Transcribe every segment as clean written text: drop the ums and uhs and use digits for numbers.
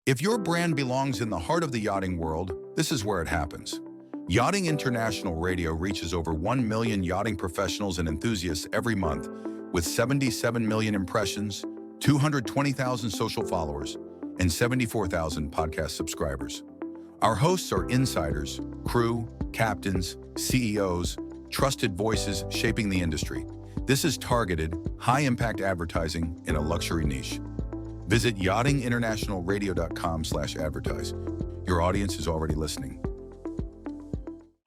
If your brand belongs in the heart of the yachting world, this is where it happens. Yachting International Radio reaches over 1 million yachting professionals and enthusiasts every month, with 77 million impressions, 220,000 social followers, and 74,000 podcast subscribers. Our hosts are insiders, crew, captains, CEOs, trusted voices shaping the industry. This is targeted, high-impact advertising in a luxury niche. Visit yachtinginternationalradio.com/advertise. Your audience is already listening.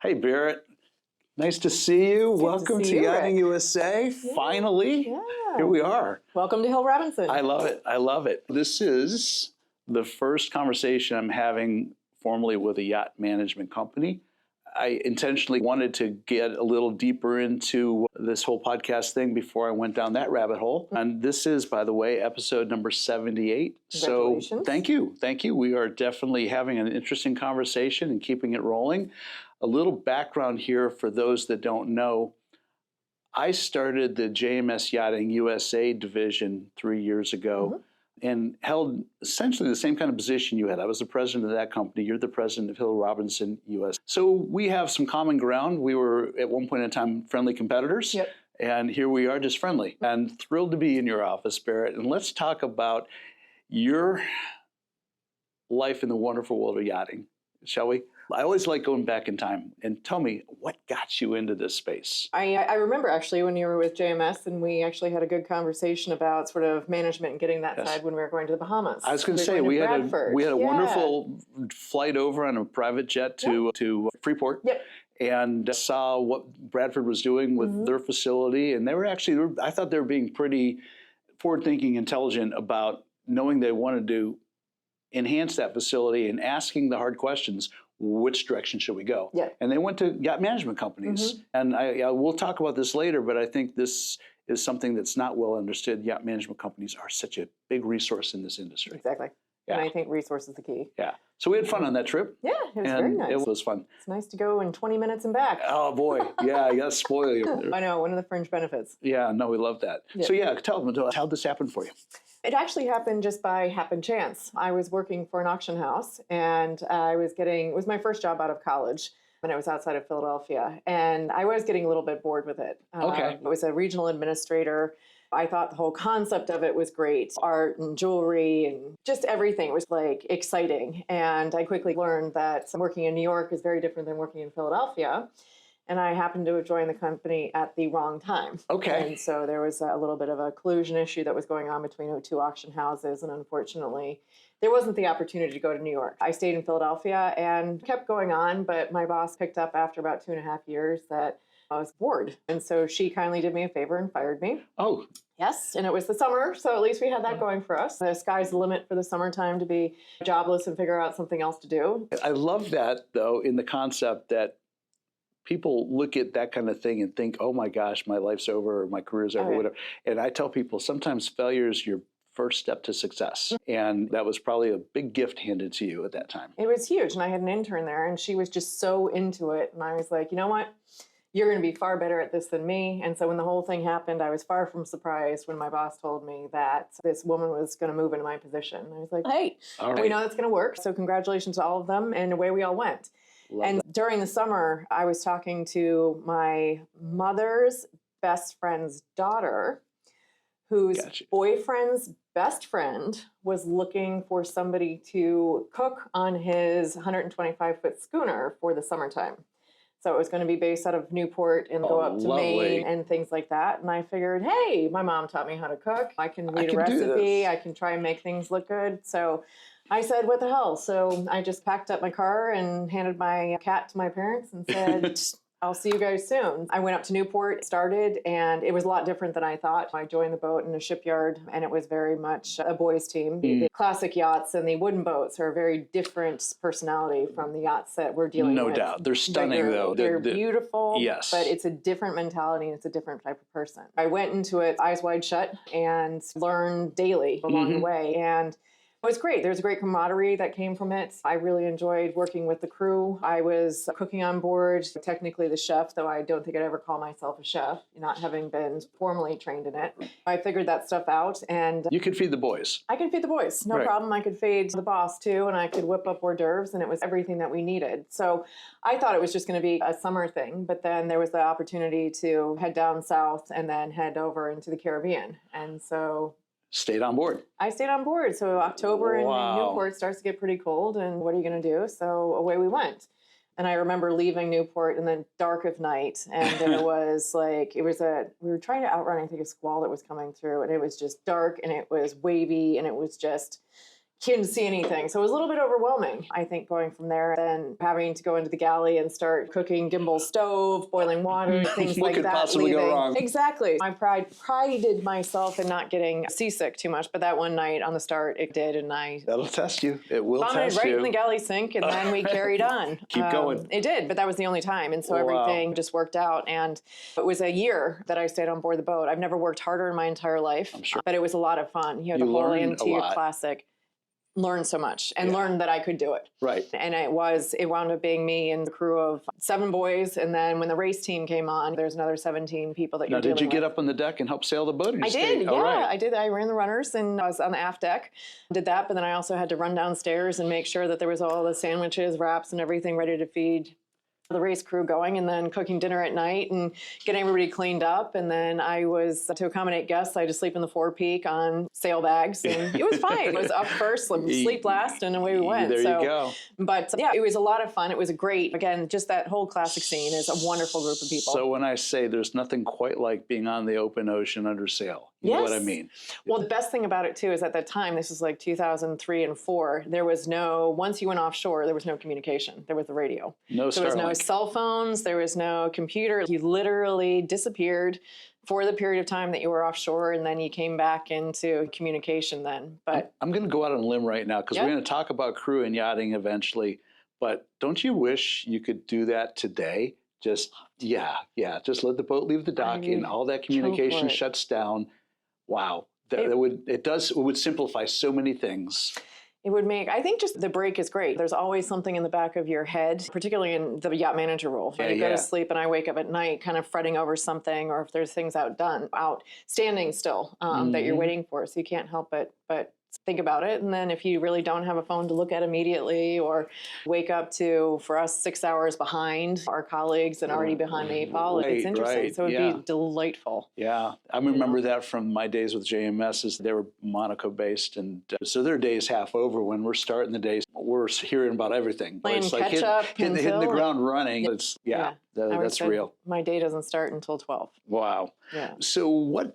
Hey, Barrett. Nice to see you. Welcome to Yachting USA. Yeah. Finally, here we are. Welcome to Hill Robinson. I love it. I love it. This is the first conversation I'm having formally with a yacht management company. I intentionally wanted to get a little deeper into this whole podcast thing before I went down that rabbit hole. And this is, by the way, episode number 78. So thank you. Thank you. We are definitely having an interesting conversation and keeping it rolling. A little background here for those that don't know. I started the JMS Yachting USA division 3 years ago. And held essentially the same kind of position you had. I was the president of that company. You're the president of Hill Robinson US. So we have some common ground. We were at one point in time friendly competitors. Yep. And here we are just friendly. And thrilled to be in your office, Barrett. And let's talk about your life in the wonderful world of yachting, shall we? I always like going back in time. And tell me, what got you into this space? I remember actually when you were with JMS and we actually had a good conversation about sort of management and getting that side when we were going to the Bahamas. I was going to say, we had a wonderful flight over on a private jet to Freeport. Yep. And saw what Bradford was doing with their facility. And they were actually, I thought they were being pretty forward-thinking, intelligent about knowing they wanted to enhance that facility and asking the hard questions. Which direction should we go? Yeah. And they went to yacht management companies. And I we'll talk about this later, but I think this is something that's not well understood. Yacht management companies are such a big resource in this industry. Exactly. Yeah. And I think resource is the key. Yeah. So we had fun on that trip. Yeah, it was very nice. It was fun. It's nice to go in 20 minutes and back. Oh, boy. Yeah, I got to spoil you. I know, one of the fringe benefits. Yeah, no, we love that. Yeah. So tell them, how'd this happen for you? It actually happened just by happen chance. I was working for an auction house and it was my first job out of college when I was outside of Philadelphia. And I was getting a little bit bored with it. Okay. I was a regional administrator. I thought the whole concept of it was great. Art and jewelry and just everything was like exciting. And I quickly learned that working in New York is very different than working in Philadelphia. And I happened to have joined the company at the wrong time. Okay. And so there was a little bit of a collusion issue that was going on between two auction houses. And unfortunately, there wasn't the opportunity to go to New York. I stayed in Philadelphia and kept going on. But my boss picked up after about 2.5 years that I was bored. And so she kindly did me a favor and fired me. Oh. Yes, and it was the summer, so at least we had that going for us. The sky's the limit for the summertime to be jobless and figure out something else to do. I love that, though, in the concept that people look at that kind of thing and think, oh my gosh, my life's over, or my career's over, whatever. And I tell people sometimes failure is your first step to success. And that was probably a big gift handed to you at that time. It was huge. And I had an intern there and she was just so into it. And I was like, you know what? You're going to be far better at this than me. And so when the whole thing happened, I was far from surprised when my boss told me that this woman was going to move into my position. I was like, hey, we know that's going to work. So congratulations to all of them. And away we all went. During the summer, I was talking to my mother's best friend's daughter, whose boyfriend's best friend was looking for somebody to cook on his 125-foot schooner for the summertime. So it was going to be based out of Newport and go up to Maine and things like that. And I figured, hey, my mom taught me how to cook. I can read a recipe. I can try and make things look good. So I said, what the hell? So I just packed up my car and handed my cat to my parents and said, I'll see you guys soon. I went up to Newport, started, and it was a lot different than I thought. I joined the boat in a shipyard, and it was very much a boys' team. The classic yachts and the wooden boats are a very different personality from the yachts that we're dealing with. No doubt. They're stunning, though. They're beautiful, yes. But it's a different mentality, and it's a different type of person. I went into it eyes wide shut and learned daily along the way. And It was great. There was a great camaraderie that came from it. I really enjoyed working with the crew. I was cooking on board, technically the chef, though I don't think I'd ever call myself a chef, not having been formally trained in it. I figured that stuff out, and You could feed the boys. I could feed the boys, no Right. problem. I could feed the boss too, and I could whip up hors d'oeuvres, and it was everything that we needed. So I thought it was just going to be a summer thing, but then there was the opportunity to head down south and then head over into the Caribbean. And so Stayed on board. I stayed on board. So October in Wow. Newport starts to get pretty cold, and what are you going to do? So away we went. And I remember leaving Newport in the dark of night, and there was like, we were trying to outrun, I think, a squall that was coming through, and it was just dark, and it was wavy, and it was just, couldn't see anything. So it was a little bit overwhelming, I think, going from there. Then having to go into the galley and start cooking gimbal stove, boiling water, things What like could that. possibly go wrong? Exactly. I prided myself in not getting seasick too much, but that one night on the start, it did, and I That'll test you. It will vomited test right you. in the galley sink, and then we carried on. Keep going. It did, but that was the only time, and so Wow. everything just worked out. And it was a year that I stayed on board the boat. I've never worked harder in my entire life, I'm sure. but it was a lot of fun. You know, You the whole learn a Antibes lot. Classic. Learned so much and Yeah. learned that I could do it. Right. And it wound up being me and the crew of 7 boys. And then when the race team came on, there's another 17 people that Now, you're did you dealing get with. up on the deck and help sail the boat? Or you I stayed? did, All yeah, right. I did. I ran the runners and I was on the aft deck, did that, but then I also had to run downstairs and make sure that there was all the sandwiches, wraps, and everything ready to feed the race crew going, and then cooking dinner at night and getting everybody cleaned up. And then I was, to accommodate guests, I had to sleep in the forepeak on sail bags, and it was fine. It was up first, sleep last, and away we went. There So, you go. But yeah, it was a lot of fun. It was a great, again, just that whole classic scene is a wonderful group of people. So when I say there's nothing quite like being on the open ocean under sail, you know what I Yes. mean? Well, the best thing about it too is at that time, this was like 2003 and 4, there was once you went offshore, there was no communication. There was the radio. No There was no Starlink. cell phones. There was no computer. You literally disappeared for the period of time that you were offshore, and then you came back into communication then. But I'm going to go out on a limb right now because Yeah. we're going to talk about crew and yachting eventually. But don't you wish you could do that today? Just just let the boat leave the dock, and all that communication it. shuts down. Wow, that would simplify so many things. it would make, I think just the break is great. There's always something in the back of your head, particularly in the yacht manager role. When you go to sleep and I wake up at night kind of fretting over something, or if there's things outstanding still that you're waiting for. So you can't help it but think about it. And then if you really don't have a phone to look at immediately, or wake up to, for us, 6 hours behind our colleagues and already behind the 8 ball, it's interesting. Right, So it would be delightful. Yeah, I remember that from my days with JMS. Is they were Monaco based, and so their day's half over when we're starting the days. We're hearing about everything. Playing It's like catch up hitting the until- ground running. It's I would that's say real. My day doesn't start until 12. Wow. Yeah. So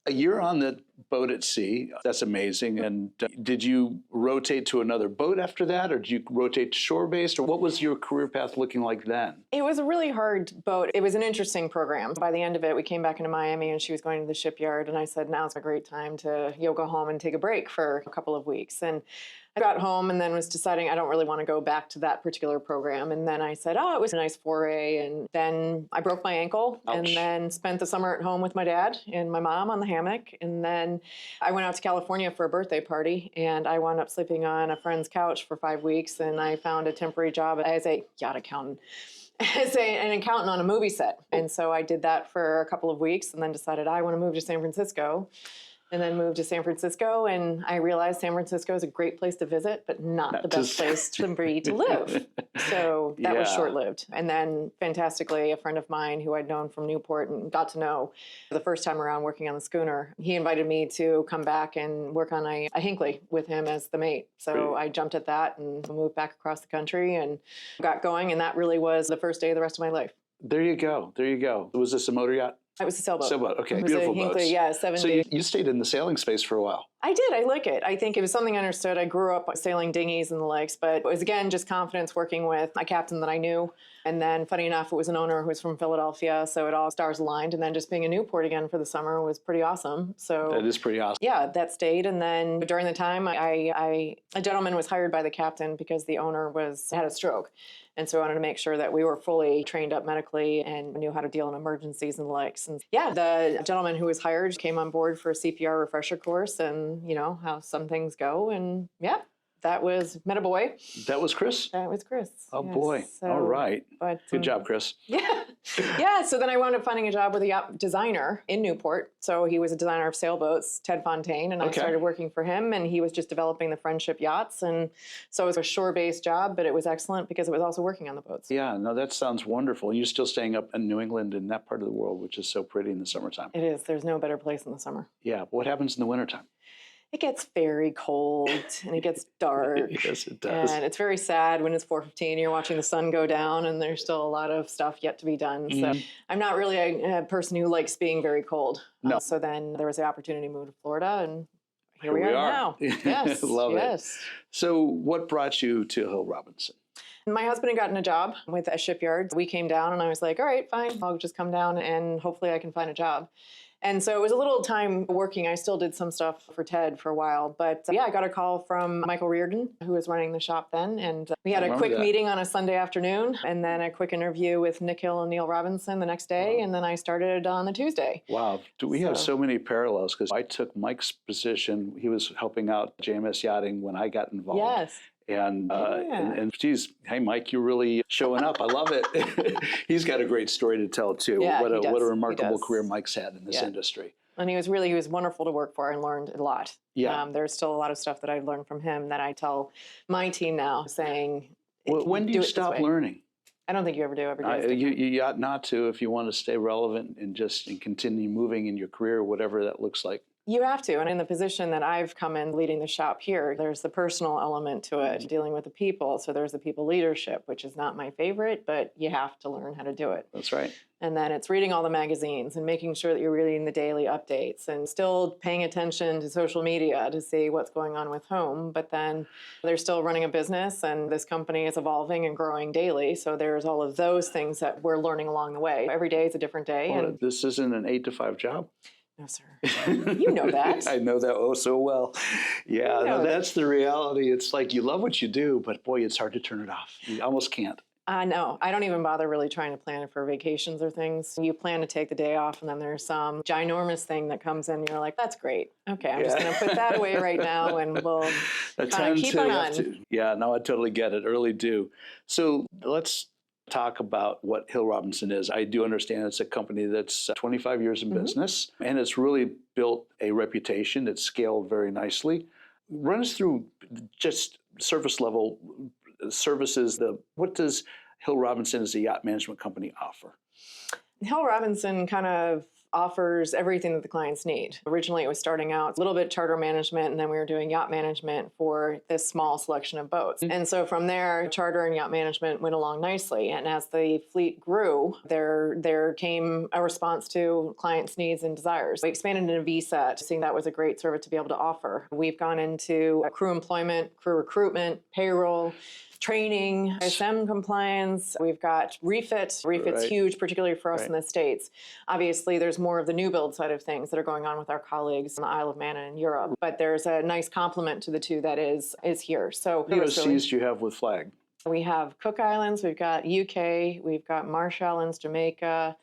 you're on the boat at sea. That's amazing. And did you rotate to another boat after that, or did you rotate to shore-based, or what was your career path looking like then? It was a really hard boat. It was an interesting program. By the end of it, we came back into Miami, and she was going to the shipyard, and I said, now's a great time to go home and take a break for a couple of weeks. And I got home and then was deciding I don't really want to go back to that particular program. And then I said, it was a nice foray. And then I broke my ankle. Ouch. And then spent the summer at home with my dad and my mom on the hammock. And then I went out to California for a birthday party, and I wound up sleeping on a friend's couch for 5 weeks. And I found a temporary job as a yacht accountant. As an accountant on a movie set. And so I did that for a couple of weeks, and then decided I want to move to San Francisco. And then moved to San Francisco, and I realized San Francisco is a great place to visit, but not the best place to live. So that was short-lived. And then, fantastically, a friend of mine who I'd known from Newport and got to know the first time around working on the schooner, he invited me to come back and work on a Hinckley with him as the mate. So I jumped at that and moved back across the country and got going, and that really was the first day of the rest of my life. There you go. There you go. Was this a motor yacht? It was a sailboat. Sailboat. Okay, It was beautiful a Hinckley, boats. yeah, 7 So days. you stayed in the sailing space for a while. I did. I like it. I think it was something I understood. I grew up sailing dinghies and the likes, but it was, again, just confidence working with a captain that I knew. And then, funny enough, it was an owner who was from Philadelphia, so it all stars aligned. And then just being in Newport again for the summer was pretty awesome. So That is pretty awesome. yeah, that stayed. And then during the time, a gentleman was hired by the captain because the owner had a stroke. And so I wanted to make sure that we were fully trained up medically and knew how to deal in emergencies and the likes. And yeah, the gentleman who was hired came on board for a CPR refresher course, and and, how some things go. And yeah, met a boy. That was Chris? That was Chris. Oh, yes. boy. All right. But, good job, Chris. Yeah. Yeah. So then I wound up finding a job with a yacht designer in Newport. So he was a designer of sailboats, Ted Fontaine, and I started working for him, and he was just developing the friendship yachts. And so it was a shore-based job, but it was excellent because it was also working on the boats. Yeah, no, that sounds wonderful. You're still staying up in New England in that part of the world, which is so pretty in the summertime. It is. There's no better place in the summer. Yeah. What happens in the wintertime? It gets very cold and it gets dark. Yes, it does. And it's very sad when it's 4:15, you're watching the sun go down and there's still a lot of stuff yet to be done. So I'm not really a person who likes being very cold. No. So then there was the opportunity to move to Florida, and here we are now. Yes. Love it. So what brought you to Hill Robinson? My husband had gotten a job with a shipyard. We came down and I was like, all right, fine. I'll just come down and hopefully I can find a job. And so it was a little time working. I still did some stuff for Ted for a while. But yeah, I got a call from Michael Reardon, who was running the shop then. And we had a quick meeting on a Sunday afternoon, and then a quick interview with Nick Hill and Neil Robinson the next day. Wow. And then I started on the Tuesday. Wow. We have so many parallels, because I took Mike's position. He was helping out JMS Yachting when I got involved. Yes. And geez, hey, Mike, you're really showing up. I love it. He's got a great story to tell, too. Yeah, what a remarkable career Mike's had in this industry. And he was wonderful to work for. I learned a lot. Yeah. There's still a lot of stuff that I've learned from him that I tell my team now, saying, well, when do you stop learning? I don't think you ever do. Every day you ought not to, if you want to stay relevant and continue moving in your career, whatever that looks like. You have to. And in the position that I've come in leading the shop here, there's the personal element to it, dealing with the people. So there's the people leadership, which is not my favorite, but you have to learn how to do it. That's right. And then it's reading all the magazines and making sure that you're reading the daily updates and still paying attention to social media to see what's going on with home. But then they're still running a business, and this company is evolving and growing daily. So there's all of those things that we're learning along the way. Every day is a different day. Well, and this isn't an 8-to-5 job. No, sir. You know that. I know that so well. Yeah, that's the reality. It's like you love what you do, but boy, it's hard to turn it off. You almost can't. I know. I don't even bother really trying to plan for vacations or things. You plan to take the day off, and then there's some ginormous thing that comes in. And you're like, that's great. Okay, I'm just going to put that away right now, and we'll keep on. Yeah, no, I totally get it. I really do. So let's talk about what Hill Robinson is. I do understand it's a company that's 25 years in business, and it's really built a reputation. It's scaled very nicely. Run us through just service level services. What does Hill Robinson as a yacht management company offer? Hill Robinson kind of offers everything that the clients need. Originally, it was starting out a little bit charter management, and then we were doing yacht management for this small selection of boats. And so from there, charter and yacht management went along nicely. And as the fleet grew, there came a response to clients' needs and desires. We expanded into VSAT, seeing that was a great service to be able to offer. We've gone into crew employment, crew recruitment, payroll, training, ISM compliance. We've got refit. Refit's huge, particularly for us in the States. Obviously, there's more of the new build side of things that are going on with our colleagues in the Isle of Man and in Europe. But there's a nice complement to the two that is here. So what USCs do you have with Flag? We have Cook Islands, we've got UK, we've got Marsh Islands, Jamaica,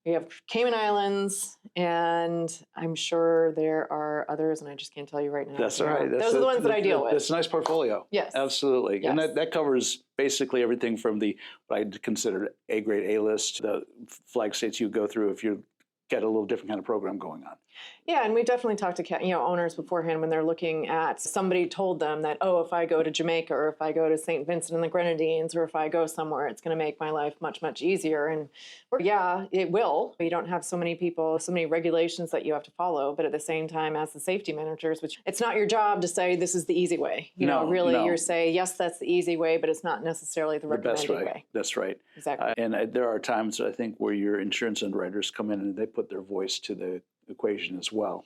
we have Cayman Islands, and I'm sure there are others, and I just can't tell you right now. That's all right. Those are the ones that I deal with. That's a nice portfolio. Yes. Absolutely. Yes. And that covers basically everything from what I'd consider A-grade A-list, the flag states you go through if you get a little different kind of program going on. Yeah, and we definitely talked to owners beforehand when they're looking at, somebody told them that, oh, if I go to Jamaica or if I go to St. Vincent and the Grenadines or if I go somewhere, it's going to make my life much, much easier. And yeah, it will. You don't have so many people, so many regulations that you have to follow. But at the same time, as the safety managers, which it's not your job to say this is the easy way. You're saying, yes, that's the easy way, but it's not necessarily the recommended way. That's right. Exactly. And there are times, I think, where your insurance underwriters come in and they put their voice to the equation as well.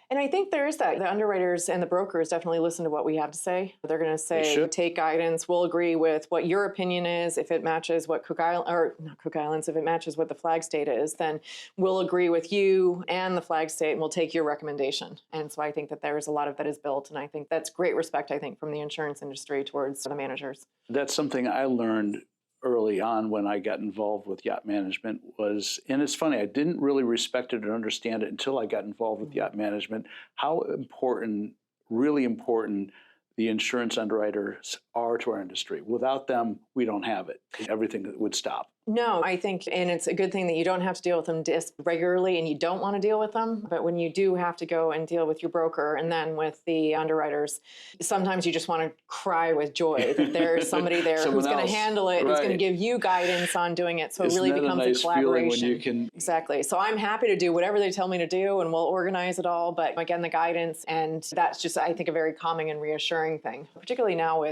And I think there is that. The underwriters and the brokers definitely listen to what we have to say. They're going to say, take guidance. We'll agree with what your opinion is. If it matches what if it matches what the flag state is, then we'll agree with you and the flag state, and we'll take your recommendation. And so I think that there is a lot of that is built, and I think that's great respect, I think, from the insurance industry towards the managers. That's something I learned early on when I got involved with yacht management was, and it's funny, I didn't really respect it or understand it until I got involved with yacht management, how important, really important, the insurance underwriters are to our industry. Without them, we don't have it. Everything would stop. No, I think, and it's a good thing that you don't have to deal with them regularly and you don't want to deal with them. But when you do have to go and deal with your broker and then with the underwriters, sometimes you just want to cry with joy that there's somebody there who's going to handle it, who's going to give you guidance on doing it. So it really becomes a collaboration. When you can... Exactly. So I'm happy to do whatever they tell me to do and we'll organize it all. But again, the guidance, and that's just, I think, a very calming and reassuring thing, particularly now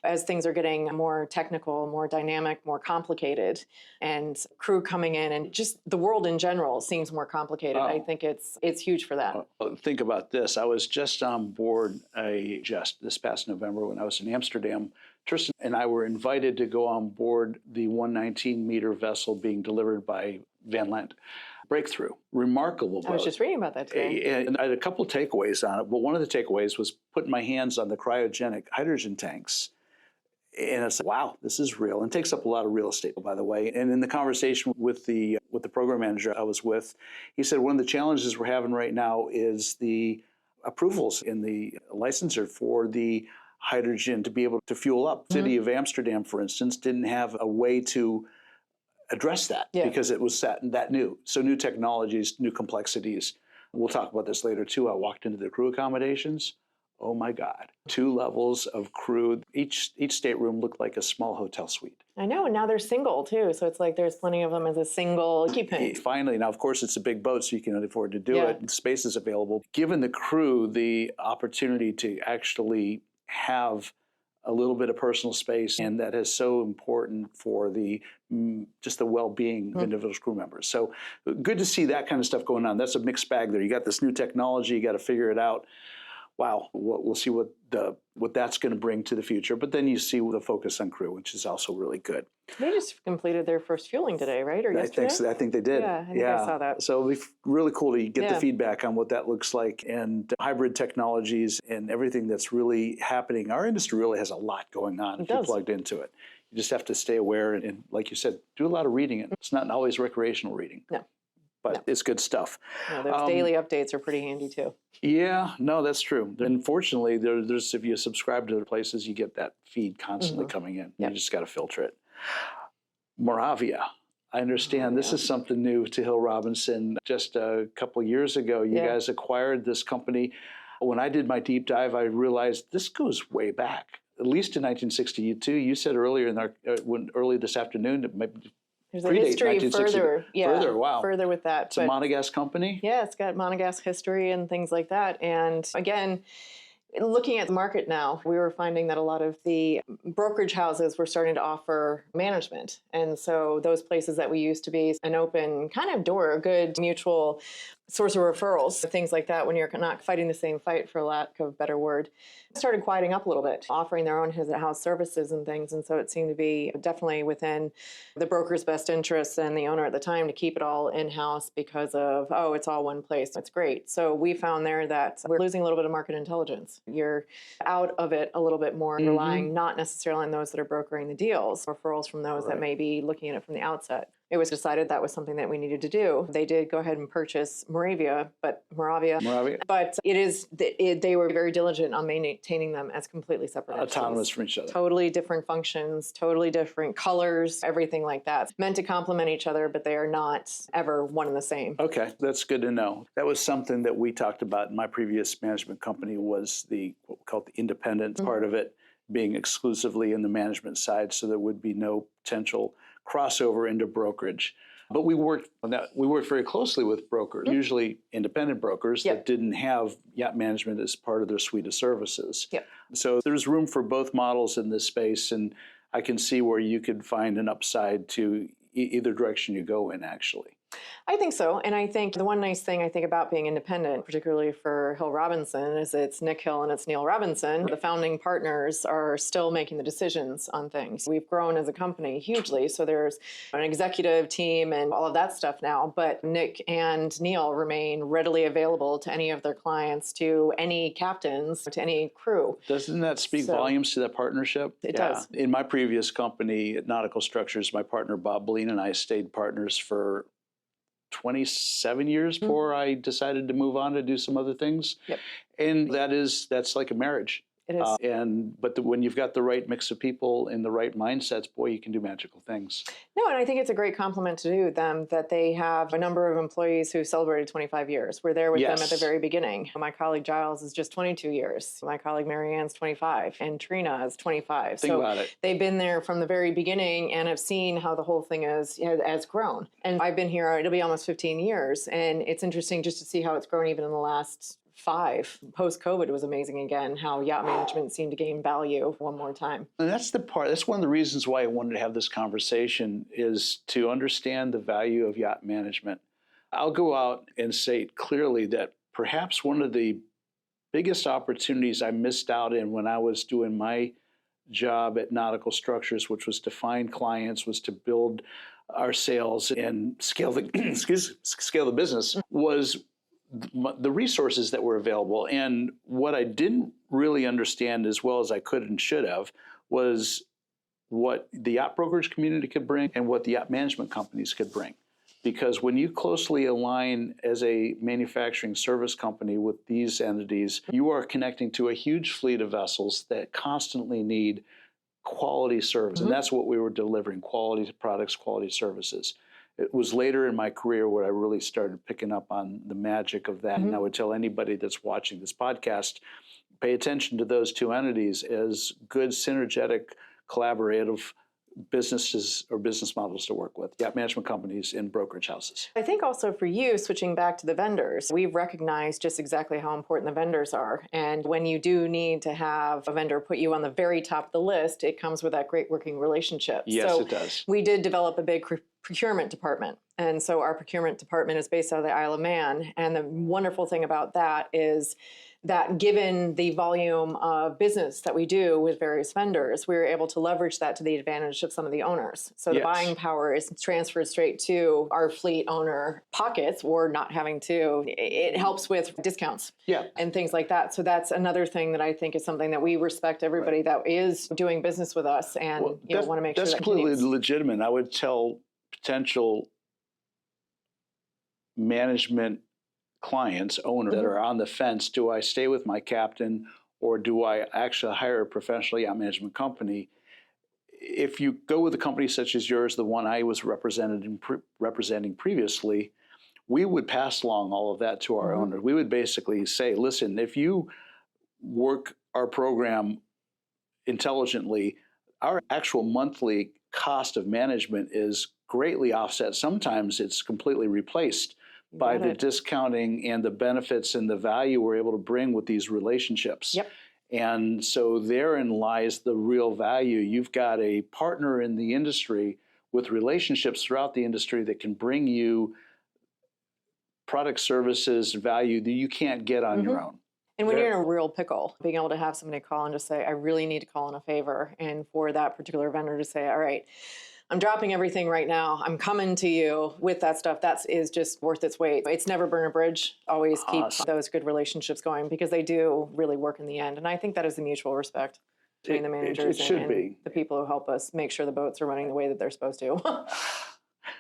as things are getting more technical, more dynamic, more complicated, and crew coming in, and just the world in general seems more complicated. I think it's huge for that. Think about this. I was just on board this past November when I was in Amsterdam. Tristan and I were invited to go on board the 119-meter vessel being delivered by Van Lent. Breakthrough. Remarkable boat. I was just reading about that today. And I had a couple takeaways on it, but one of the takeaways was putting my hands on the cryogenic hydrogen tanks. And it's like, wow, this is real. And it takes up a lot of real estate, by the way. And in the conversation with the program manager I was with, he said one of the challenges we're having right now is the approvals in the licensure for the hydrogen to be able to fuel up. The city of Amsterdam, for instance, didn't have a way to address that because it was that new. So new technologies, new complexities. We'll talk about this later too. I walked into the crew accommodations. Oh my God, 2 levels of crew. Each stateroom looked like a small hotel suite. I know, and now they're single too, so it's like there's plenty of them as a single occupant. Finally, now of course it's a big boat, so you can afford to do it. Space is available. Given the crew the opportunity to actually have a little bit of personal space, and that is so important for just the well-being of individual crew members. So good to see that kind of stuff going on. That's a mixed bag there. You got this new technology, you got to figure it out. Wow, we'll see what that's going to bring to the future. But then you see the focus on crew, which is also really good. They just completed their first fueling today, right? Or yesterday? I think they did. Yeah, I think I saw that. So it'll be really cool to get the feedback on what that looks like, and hybrid technologies and everything that's really happening. Our industry really has a lot going on if you're plugged into it. You just have to stay aware and, like you said, do a lot of reading. It's not always recreational reading. No. But it's good stuff. No, those daily updates are pretty handy too. Yeah, no, that's true. Unfortunately, there's if you subscribe to other places, you get that feed constantly coming in. You just got to filter it. Moravia. I understand this is something new to Hill Robinson. Just a couple of years ago, you guys acquired this company. When I did my deep dive, I realized this goes way back, at least to 1962. You said earlier early this afternoon, it might be there's a history further with that. It's a Monegasque company? Yeah, it's got Monegasque history and things like that. And again, looking at the market now, we were finding that a lot of the brokerage houses were starting to offer management. And so those places that we used to be an open kind of door, a good mutual source of referrals, things like that, when you're not fighting the same fight, for lack of a better word, started quieting up a little bit, offering their own house services and things. And so it seemed to be definitely within the broker's best interests and the owner at the time to keep it all in-house because of, it's all one place. It's great. So we found there that we're losing a little bit of market intelligence. You're out of it a little bit more, relying not necessarily on those that are brokering the deals, referrals from those that may be looking at it from the outset. It was decided that was something that we needed to do. They did go ahead and purchase Moravia, but they were very diligent on maintaining them as completely separate autonomous entities. from each other. Totally different functions, totally different colors, everything like that. Meant to complement each other, but they are not ever one and the same. Okay, that's good to know. That was something that we talked about in my previous management company, was what we called the independent part of it being exclusively in the management side, so there would be no potential crossover into brokerage. But we worked on that. We worked very closely with brokers, usually independent brokers that didn't have yacht management as part of their suite of services. So there's room for both models in this space, and I can see where you could find an upside to either direction you go in, actually. I think so. And I think the one nice thing I think about being independent, particularly for Hill Robinson, is it's Nick Hill and it's Neil Robinson. The founding partners are still making the decisions on things. We've grown as a company hugely. So there's an executive team and all of that stuff now. But Nick and Neil remain readily available to any of their clients, to any captains, to any crew. Doesn't that speak volumes to that partnership? It does. In my previous company, at Nautical Structures, my partner Bob Beline and I stayed partners for 27 years before I decided to move on to do some other things. Yep. And that's like a marriage. It is. But when you've got the right mix of people in the right mindsets, boy, you can do magical things. No, and I think it's a great compliment to do them that they have a number of employees who celebrated 25 years. We're there with them at the very beginning. My colleague Giles is just 22 years. My colleague Marianne's 25, and Trina is 25. Think about it. They've been there from the very beginning and have seen how the whole thing has grown. And I've been here, it'll be almost 15 years. And it's interesting just to see how it's grown even in the last 5. Post-COVID, it was amazing again how yacht management seemed to gain value one more time. And that's one of the reasons why I wanted to have this conversation, is to understand the value of yacht management. I'll go out and say clearly that perhaps one of the biggest opportunities I missed out in when I was doing my job at Nautical Structures, which was to find clients, was to build our sales and scale the business, was the resources that were available. And what I didn't really understand as well as I could and should have was what the yacht brokerage community could bring and what the yacht management companies could bring. Because when you closely align as a manufacturing service company with these entities, you are connecting to a huge fleet of vessels that constantly need quality service. And that's what we were delivering: quality products, quality services. It was later in my career where I really started picking up on the magic of that. And I would tell anybody that's watching this podcast, pay attention to those two entities as good, synergetic, collaborative businesses or business models to work with: yacht management companies and brokerage houses. I think also for you, switching back to the vendors, we've recognized just exactly how important the vendors are. And when you do need to have a vendor put you on the very top of the list, it comes with that great working relationship. Yes, so it does. We did develop a big procurement department. And so our procurement department is based out of the Isle of Man. And the wonderful thing about that is that given the volume of business that we do with various vendors, we were able to leverage that to the advantage of some of the owners. So the buying power is transferred straight to our fleet owner pockets, or not having to. It helps with discounts and things like that. So that's another thing that I think is something that we respect everybody that is doing business with us, and want to make sure that's that completely continues. legitimate. I would tell potential management clients, owners that are on the fence: do I stay with my captain, or do I actually hire a professional yacht management company? If you go with a company such as yours, the one I was representing previously, we would pass along all of that to our owner. We would basically say, listen, if you work our program intelligently, our actual monthly cost of management is greatly offset. Sometimes it's completely replaced by the discounting and the benefits and the value we're able to bring with these relationships. Yep. And so therein lies the real value. You've got a partner in the industry with relationships throughout the industry that can bring you product, services, value that you can't get on your own. And when you're in a real pickle, being able to have somebody call and just say, I really need to call in a favor, and for that particular vendor to say, all right, I'm dropping everything right now, I'm coming to you with that stuff, that is just worth its weight. It's never burn a bridge. Always keep those good relationships going, because they do really work in the end. And I think that is the mutual respect between the managers and the people who help us make sure the boats are running the way that they're supposed to.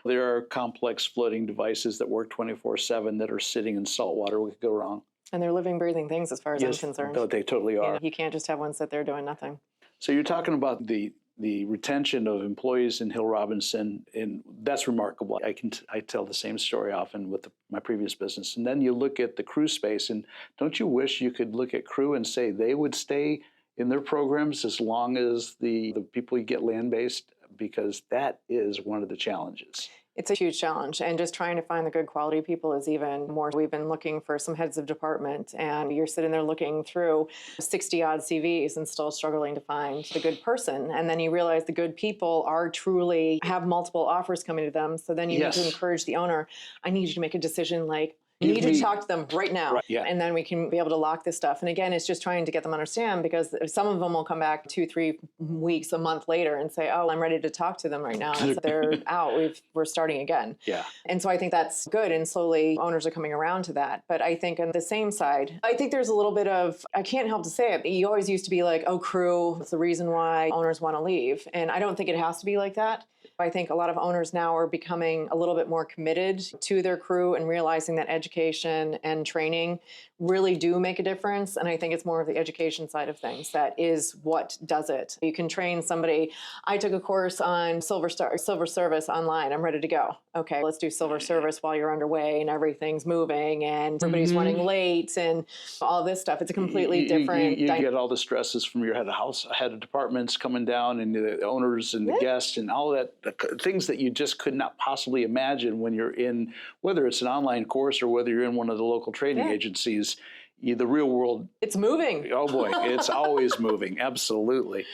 There are complex floating devices that work 24/7 that are sitting in salt water. What could go wrong? And they're living, breathing things as far as I'm concerned. They totally are. You can't just have one sit there doing nothing. So you're talking about the retention of employees in Hill Robinson, and that's remarkable. I tell the same story often with my previous business. And then you look at the crew space, and don't you wish you could look at crew and say they would stay in their programs as long as the people you get land-based, because that is one of the challenges. It's a huge challenge, and just trying to find the good quality people is even more. We've been looking for some heads of department, and you're sitting there looking through 60 odd CVs and still struggling to find the good person. And then you realize the good people are truly have multiple offers coming to them. So then you need to encourage the owner. I need you to make a decision like, you need to talk to them right now, and then we can be able to lock this stuff. And again, it's just trying to get them to understand, because some of them will come back 2-3 weeks, a month later and say, oh, I'm ready to talk to them right now. And so they're out. We're starting again. Yeah. And so I think that's good. And slowly owners are coming around to that. But I think on the same side, I think there's a little bit of, I can't help to say it, but you always used to be like, oh, crew, it's the reason why owners want to leave. And I don't think it has to be like that. I think a lot of owners now are becoming a little bit more committed to their crew and realizing that education and training really do make a difference. And I think it's more of the education side of things that is what does it. You can train somebody. I took a course on silver service online. I'm ready to go. Okay, let's do silver service while you're underway and everything's moving and everybody's running late and all this stuff. It's a completely different. You get all the stresses from your head of departments coming down, and the owners and the guests and all that, the things that you just could not possibly imagine when you're in, whether it's an online course or whether you're in one of the local training agencies. The real world, it's moving. Oh boy, it's always moving. Absolutely.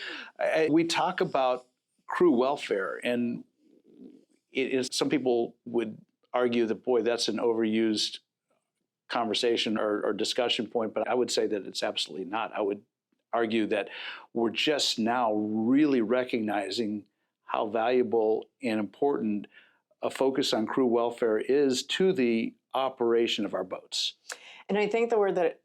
We talk about crew welfare, and it is, some people would argue that, boy, that's an overused conversation or discussion point, but I would say that it's absolutely not. I would argue that we're just now really recognizing how valuable and important a focus on crew welfare is to the operation of our boats. And I think the word that,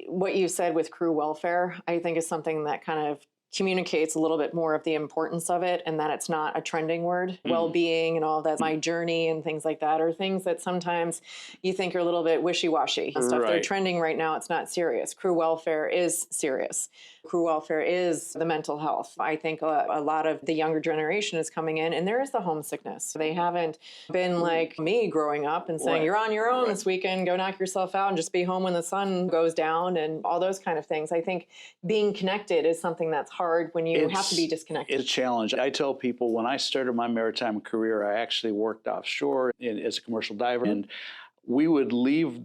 what you said with crew welfare, I think is something that kind of communicates a little bit more of the importance of it, and that it's not a trending word. Well-being and all that, my journey and things like that, are things that sometimes you think are a little bit wishy-washy and stuff. They're trending right now. It's not serious. Crew welfare is serious. Crew welfare is the mental health. I think a lot of the younger generation is coming in, and there is the homesickness. They haven't been like me growing up and saying, you're on your own this weekend, go knock yourself out and just be home when the sun goes down and all those kind of things. I think being connected is something that's hard when you have to be disconnected. It's a challenge. I tell people, when I started my maritime career, I actually worked offshore as a commercial diver, and we would leave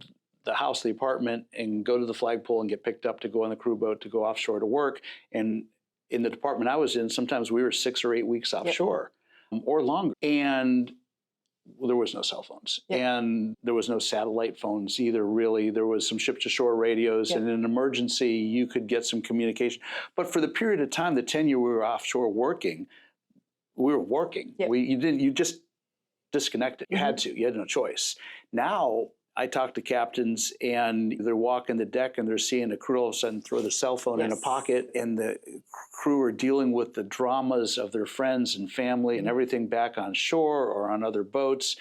the house, the apartment, and go to the flagpole and get picked up to go on the crew boat to go offshore to work. And in the department I was in, sometimes we were 6 or 8 weeks offshore or longer. And there was no cell phones, and there was no satellite phones either, really. There was some ship-to-shore radios, and in an emergency, you could get some communication. But for the period of time, the tenure we were offshore working, we were working. You just disconnected. You had to. You had no choice. Now, I talk to captains, and they're walking the deck, and they're seeing a crew all of a sudden throw the cell phone in a pocket, and the crew are dealing with the dramas of their friends and family and everything back on shore or on other boats.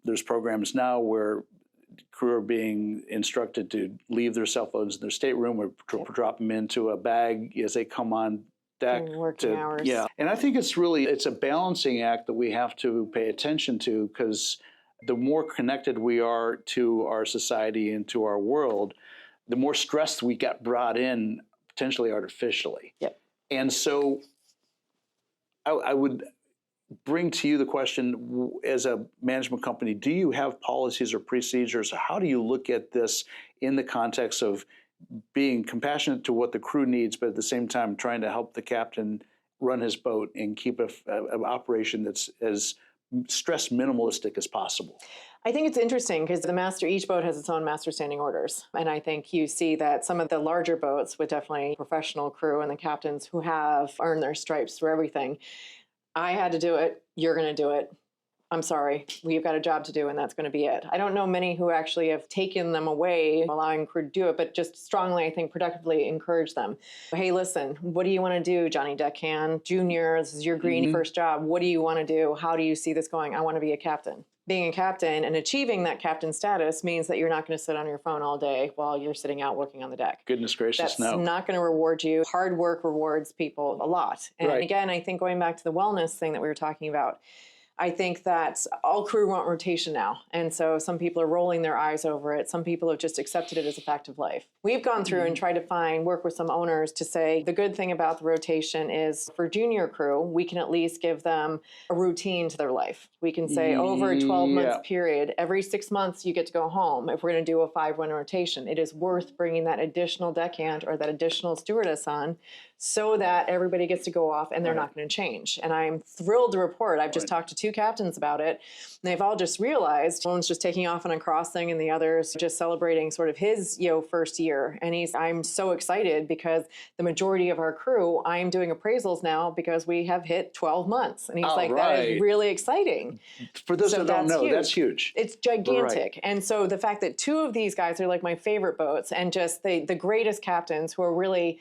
There's programs now where crew are being instructed to leave their cell phones in their stateroom or drop them into a bag as they come on deck. Working hours. Yeah, and I think it's a balancing act that we have to pay attention to, because the more connected we are to our society and to our world, the more stress we get brought in, potentially artificially. And so I would bring to you the question, as a management company, do you have policies or procedures? How do you look at this in the context of being compassionate to what the crew needs, but at the same time trying to help the captain run his boat and keep an operation that's as stress minimalistic as possible? I think it's interesting because each boat has its own master standing orders. And I think you see that some of the larger boats with definitely professional crew and the captains who have earned their stripes through everything. I had to do it. You're going to do it. I'm sorry, we've got a job to do, and that's going to be it. I don't know many who actually have taken them away, allowing crew to do it, but just strongly, I think, productively encourage them. Hey, listen, what do you want to do, Johnny Deckhand, Junior? This is your green first job. What do you want to do? How do you see this going? I want to be a captain. Being a captain and achieving that captain status means that you're not going to sit on your phone all day while you're sitting out working on the deck. Goodness gracious, That's not going to reward you. Hard work rewards people a lot. And again, I think going back to the wellness thing that we were talking about, I think that all crew want rotation now. And so some people are rolling their eyes over it. Some people have just accepted it as a fact of life. We've gone through and tried to work with some owners to say the good thing about the rotation is for junior crew, we can at least give them a routine to their life. We can say over a 12-month period, every 6 months you get to go home. If we're going to do a 5-1 rotation, it is worth bringing that additional deckhand or that additional stewardess on so that everybody gets to go off and they're not going to change. And I'm thrilled to report, I've just talked to 2 captains about it. And they've all just realized one's just taking off on a crossing and the other's just celebrating sort of his first year. And I'm so excited because the majority of our crew, I'm doing appraisals now because we have hit 12 months. And he's that is really exciting. For those that don't know, that's huge. It's gigantic. And so the fact that 2 of these guys are like my favorite boats and just the greatest captains who are really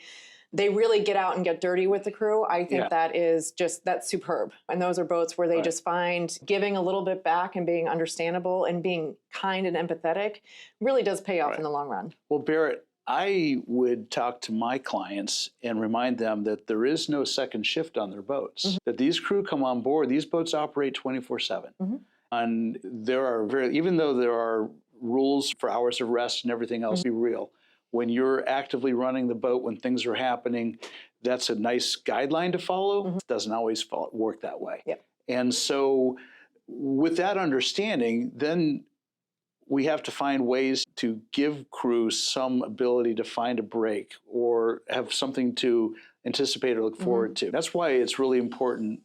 get out and get dirty with the crew. I think that's superb. And those are boats where they just find giving a little bit back and being understandable and being kind and empathetic really does pay off in the long run. Well, Barrett, I would talk to my clients and remind them that there is no second shift on their boats, that these crew come on board, these boats operate 24/7. And there are even though there are rules for hours of rest and everything else, be real. When you're actively running the boat, when things are happening, that's a nice guideline to follow. It doesn't always work that way. And so with that understanding, then we have to find ways to give crew some ability to find a break or have something to anticipate or look forward to. That's why it's really important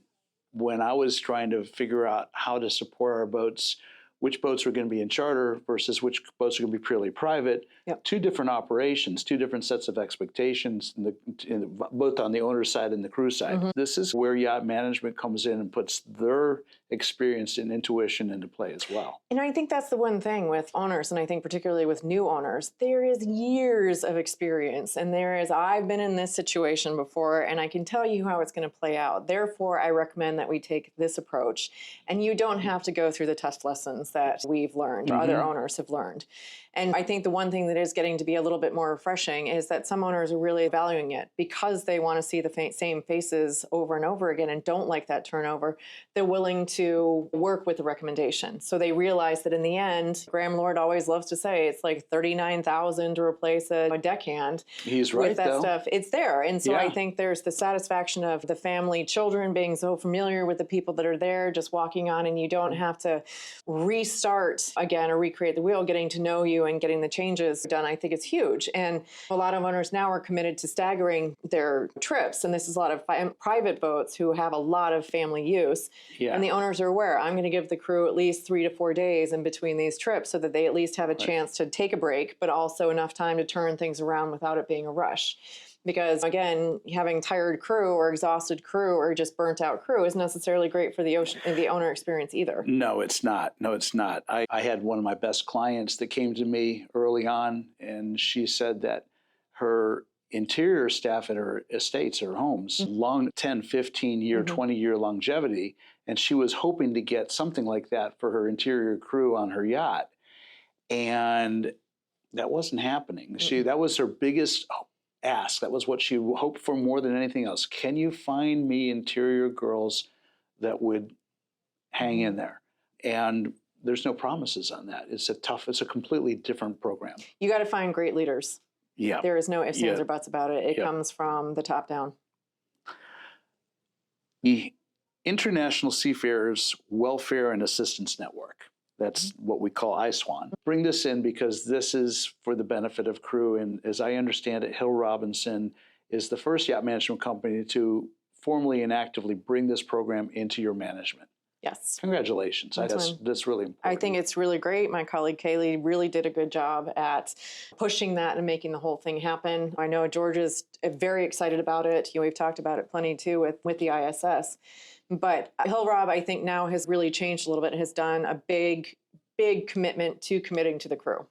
when I was trying to figure out how to support our boats, which boats are going to be in charter versus which boats are going to be purely private. 2 different operations, 2 different sets of expectations, both on the owner's side and the crew side. This is where yacht management comes in and puts their experience and intuition into play as well. And I think that's the one thing with owners, and I think particularly with new owners, there is years of experience. And I've been in this situation before, and I can tell you how it's going to play out. Therefore, I recommend that we take this approach. And you don't have to go through the tough lessons that we've learned or other owners have learned. And I think the one thing that is getting to be a little bit more refreshing is that some owners are really valuing it because they want to see the same faces over and over again and don't like that turnover. They're willing to work with the recommendation. So they realize that in the end, Graham Lord always loves to say it's like $39,000 to replace a deckhand. He's right, with that stuff. It's there. And so I think there's the satisfaction of the family, children being so familiar with the people that are there, just walking on, and you don't have to restart again or recreate the wheel, getting to know you and getting the changes done. I think it's huge. And a lot of owners now are committed to staggering their trips. And this is a lot of private boats who have a lot of family use. And the owners are aware, I'm going to give the crew at least 3 to 4 days in between these trips so that they at least have a chance to take a break, but also enough time to turn things around without it being a rush. Because again, having tired crew or exhausted crew or just burnt out crew isn't necessarily great for the owner experience either. No, it's not. No, it's not. I had one of my best clients that came to me early on, and she said that her interior staff at her estates, her homes, long 10, 15-year, 20-year longevity, and she was hoping to get something like that for her interior crew on her yacht. And that wasn't happening. That was her biggest ask. That was what she hoped for more than anything else. Can you find me interior girls that would hang in there? And there's no promises on that. It's a completely different program. You got to find great leaders. There is no ifs, ands, or buts about it. It comes from the top down. The International Seafarers Welfare and Assistance Network. That's what we call ISWAN. Bring this in because this is for the benefit of crew. And as I understand it, Hill Robinson is the first yacht management company to formally and actively bring this program into your management. Yes. Congratulations. That's really important. I think it's really great. My colleague Kaylee really did a good job at pushing that and making the whole thing happen. I know George is very excited about it. We've talked about it plenty too with the ISS. But Hill Rob, I think now has really changed a little bit and has done a big commitment to committing to the crew.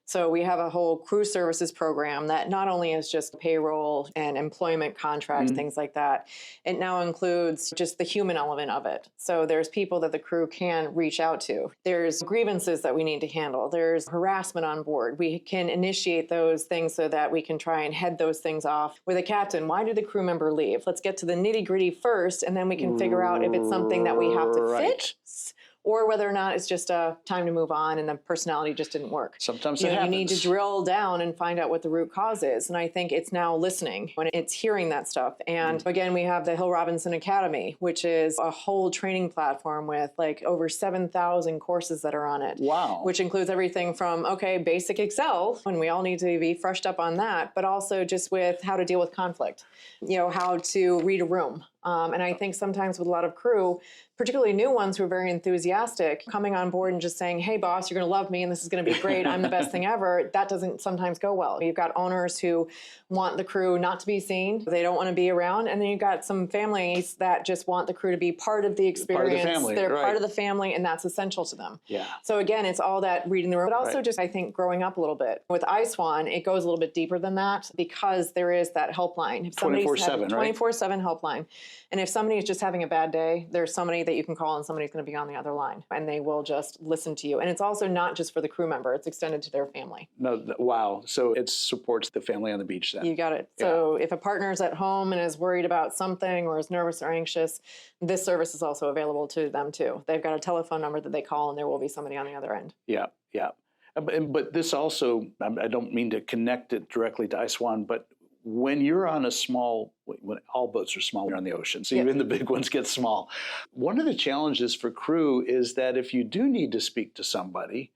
So we have a whole crew services program that not only is just payroll and employment contracts, things like that, it now includes just the human element of it. So there's people that the crew can reach out to. There's grievances that we need to handle. There's harassment on board. We can initiate those things so that we can try and head those things off. With a captain, why did the crew member leave? Let's get to the nitty gritty first, and then we can figure out if it's something that we have to fix, or whether or not it's just a time to move on and the personality just didn't work. Sometimes you it happens. You need to drill down and find out what the root cause is. And I think it's now listening when it's hearing that stuff. And again, we have the Hill Robinson Academy, which is a whole training platform with like over 7,000 courses that are on it. Wow. Which includes everything from, okay, basic Excel, and we all need to be freshed up on that, but also just with how to deal with conflict, how to read a room. And I think sometimes with a lot of crew, particularly new ones who are very enthusiastic, coming on board and just saying, hey, boss, you're going to love me and this is going to be great. I'm the best thing ever. That doesn't sometimes go well. You've got owners who want the crew not to be seen. They don't want to be around. And then you've got some families that just want the crew to be part of the experience. Part of the family, They're right. part of the family, and that's essential to them. Yeah. So again, it's all that reading the room, but also just, I think, growing up a little bit. With iSwan, it goes a little bit deeper than that because there is that helpline. 24/7, right? 24/7 helpline. And if somebody is just having a bad day, there's somebody that you can call and somebody's going to be on the other line and they will just listen to you. And it's also not just for the crew member, it's extended to their family. No, wow. So it supports the family on the beach then. You got it. So if a partner's at home and is worried about something or is nervous or anxious, this service is also available to them too. They've got a telephone number that they call and there will be somebody on the other end. Yeah, yeah. But this also, I don't mean to connect it directly to iSwan, but when you're on a small, when all boats are small, you're on the ocean, so even the big ones get small. One of the challenges for crew is that if you do need to speak to somebody,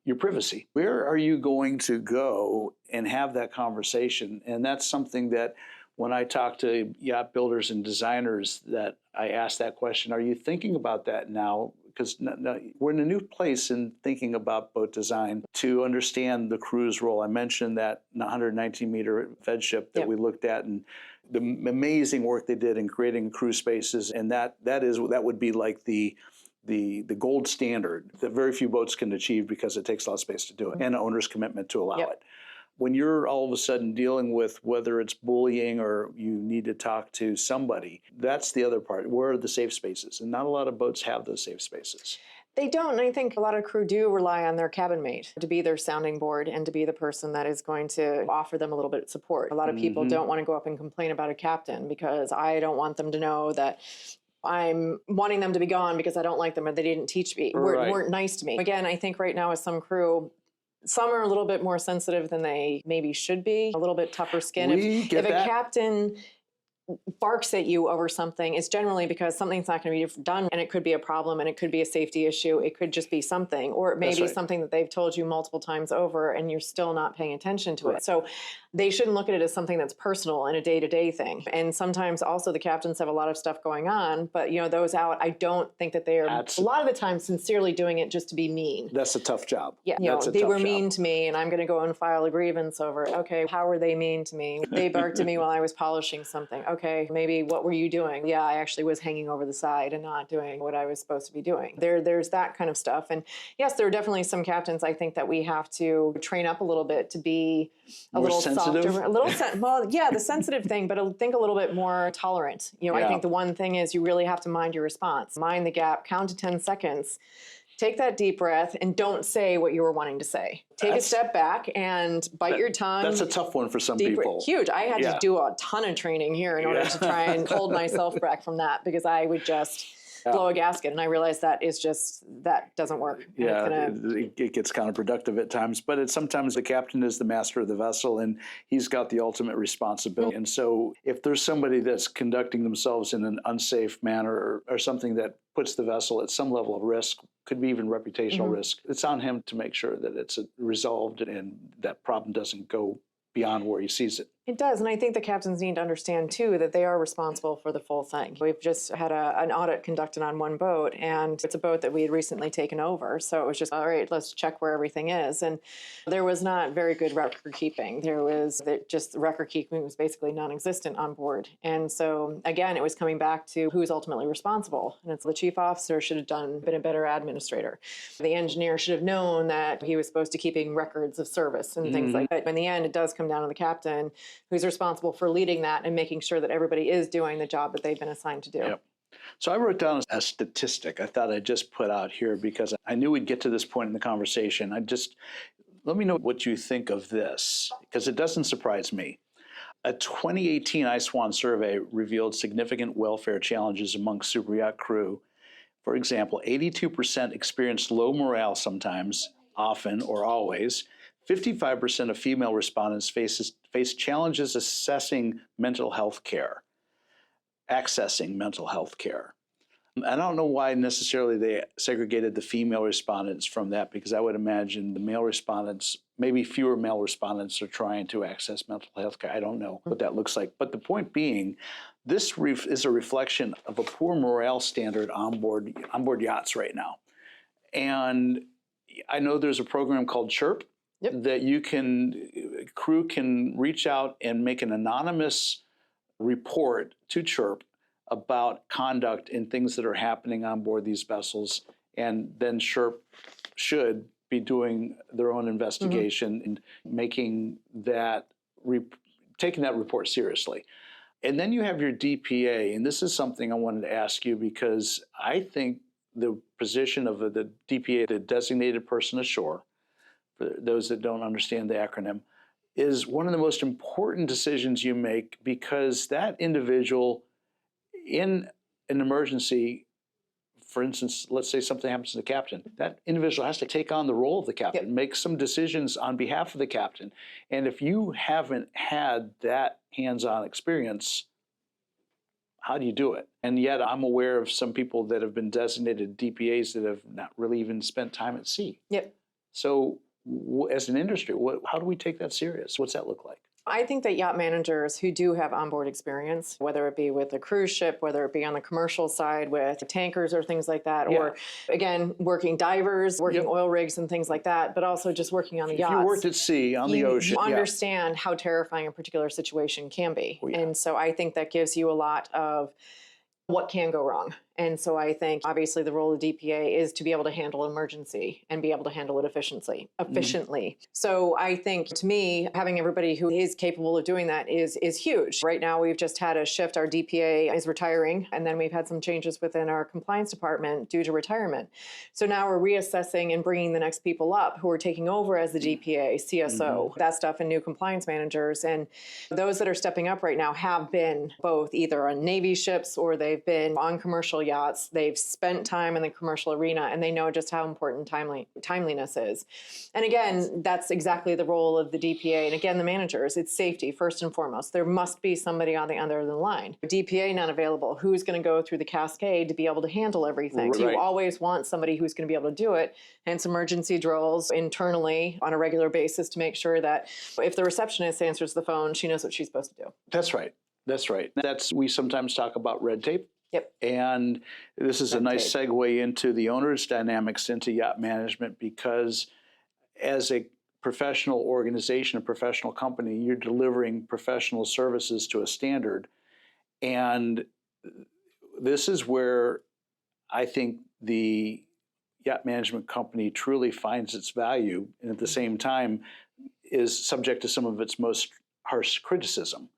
your privacy. Where are you going to go and have that conversation? And that's something that when I talk to yacht builders and designers, that I ask that question, are you thinking about that now? Because we're in a new place in thinking about boat design to understand the crew's role. I mentioned that 119-meter fed ship that we looked at and the amazing work they did in creating crew spaces, and that would be like the gold standard that very few boats can achieve because it takes a lot of space to do it, and an owner's commitment to allow it. When you're all of a sudden dealing with whether it's bullying or you need to talk to somebody, that's the other part. Where are the safe spaces? And not a lot of boats have those safe spaces. They don't, and I think a lot of crew do rely on their cabin mate to be their sounding board and to be the person that is going to offer them a little bit of support. A lot of people don't want to go up and complain about a captain because I don't want them to know that I'm wanting them to be gone because I don't like them or they didn't teach me, weren't nice to me. Again, I think right now with some crew, some are a little bit more sensitive than they maybe should be, a little bit tougher skin. If a captain barks at you over something, it's generally because something's not going to be done, and it could be a problem, and it could be a safety issue. It could just be something, or it may be something that they've told you multiple times over, and you're still not paying attention to it. So they shouldn't look at it as something that's personal and a day-to-day thing. And sometimes also the captains have a lot of stuff going on, but those out, I don't think that they are a lot of the time sincerely doing it just to be mean. That's a tough job. Yeah, they were mean to me, and I'm going to go and file a grievance over it. Okay, how were they mean to me? They barked at me while I was polishing something. Okay, maybe what were you doing? Yeah, I actually was hanging over the side and not doing what I was supposed to be doing. There's that kind of stuff. And yes, there are definitely some captains I think that we have to train up a little bit to be a little softer, the sensitive thing, but I think a little bit more tolerant. I think the one thing is you really have to mind your response. Mind the gap, count to 10 seconds. Take that deep breath and don't say what you were wanting to say. Take a step back and bite your tongue. That's a tough one for some people. Huge. I had to do a ton of training here in order to try and hold myself back from that because I would just blow a gasket. And I realized that doesn't work. It gets counterproductive at times, but sometimes the captain is the master of the vessel and he's got the ultimate responsibility. And so if there's somebody that's conducting themselves in an unsafe manner or something that puts the vessel at some level of risk, could be even reputational risk, it's on him to make sure that it's resolved and that problem doesn't go beyond where he sees it. It does, and I think the captains need to understand, too, that they are responsible for the full thing. We've just had an audit conducted on one boat, and it's a boat that we had recently taken over, so it was just, all right, let's check where everything is. And there was not very good record keeping. The record keeping was basically non-existent on board. And so, again, it was coming back to who's ultimately responsible. And it's the chief officer should have been a better administrator. The engineer should have known that he was supposed to keeping records of service and things like that. But in the end, it does come down to the captain, who's responsible for leading that and making sure that everybody is doing the job that they've been assigned to do. Yep. So I wrote down a statistic I thought I'd just put out here because I knew we'd get to this point in the conversation. Let me know what you think of this, because it doesn't surprise me. A 2018 iSwan survey revealed significant welfare challenges among superyacht crew. For example, 82% experienced low morale sometimes, often, or always. 55% of female respondents face challenges accessing mental health care. I don't know why necessarily they segregated the female respondents from that, because I would imagine the male respondents, maybe fewer male respondents are trying to access mental health care. I don't know what that looks like. But the point being, this is a reflection of a poor morale standard on board yachts right now. And I know there's a program called CHIRP, that crew can reach out and make an anonymous report to CHIRP about conduct and things that are happening on board these vessels, and then CHIRP should be doing their own investigation and taking that report seriously. And then you have your DPA, and this is something I wanted to ask you, because I think the position of the DPA, the designated person ashore, for those that don't understand the acronym, is one of the most important decisions you make, because that individual in an emergency, for instance, let's say something happens to the captain, that individual has to take on the role of the captain, make some decisions on behalf of the captain. And if you haven't had that hands-on experience, how do you do it? And yet I'm aware of some people that have been designated DPAs that have not really even spent time at sea. So as an industry, how do we take that serious? What's that look like? I think that yacht managers who do have onboard experience, whether it be with a cruise ship, whether it be on the commercial side with tankers or things like that, or again, working divers, working oil rigs and things like that, but also just working on the yachts. If you worked at sea, on the ocean. You understand how terrifying a particular situation can be. And so I think that gives you a lot of what can go wrong. And so I think obviously the role of DPA is to be able to handle emergency and be able to handle it efficiently. So I think, to me, having everybody who is capable of doing that is huge. Right now we've just had a shift. Our DPA is retiring, and then we've had some changes within our compliance department due to retirement. So now we're reassessing and bringing the next people up who are taking over as the DPA, CSO, that stuff, and new compliance managers. And those that are stepping up right now have been both either on Navy ships or they've been on commercial yachts. They've spent time in the commercial arena, and they know just how important timeliness is. And again, that's exactly the role of the DPA. And again, the managers, it's safety first and foremost. There must be somebody on the other end of the line. DPA not available. Who's going to go through the cascade to be able to handle everything? So you always want somebody who's going to be able to do it. Hence emergency drills internally on a regular basis to make sure that if the receptionist answers the phone, she knows what she's supposed to do. That's right. We sometimes talk about red tape. And this is a nice segue into the owner's dynamics into yacht management, because as a professional organization, a professional company, you're delivering professional services to a standard. And this is where I think the yacht management company truly finds its value, and at the same time is subject to some of its most harsh criticism.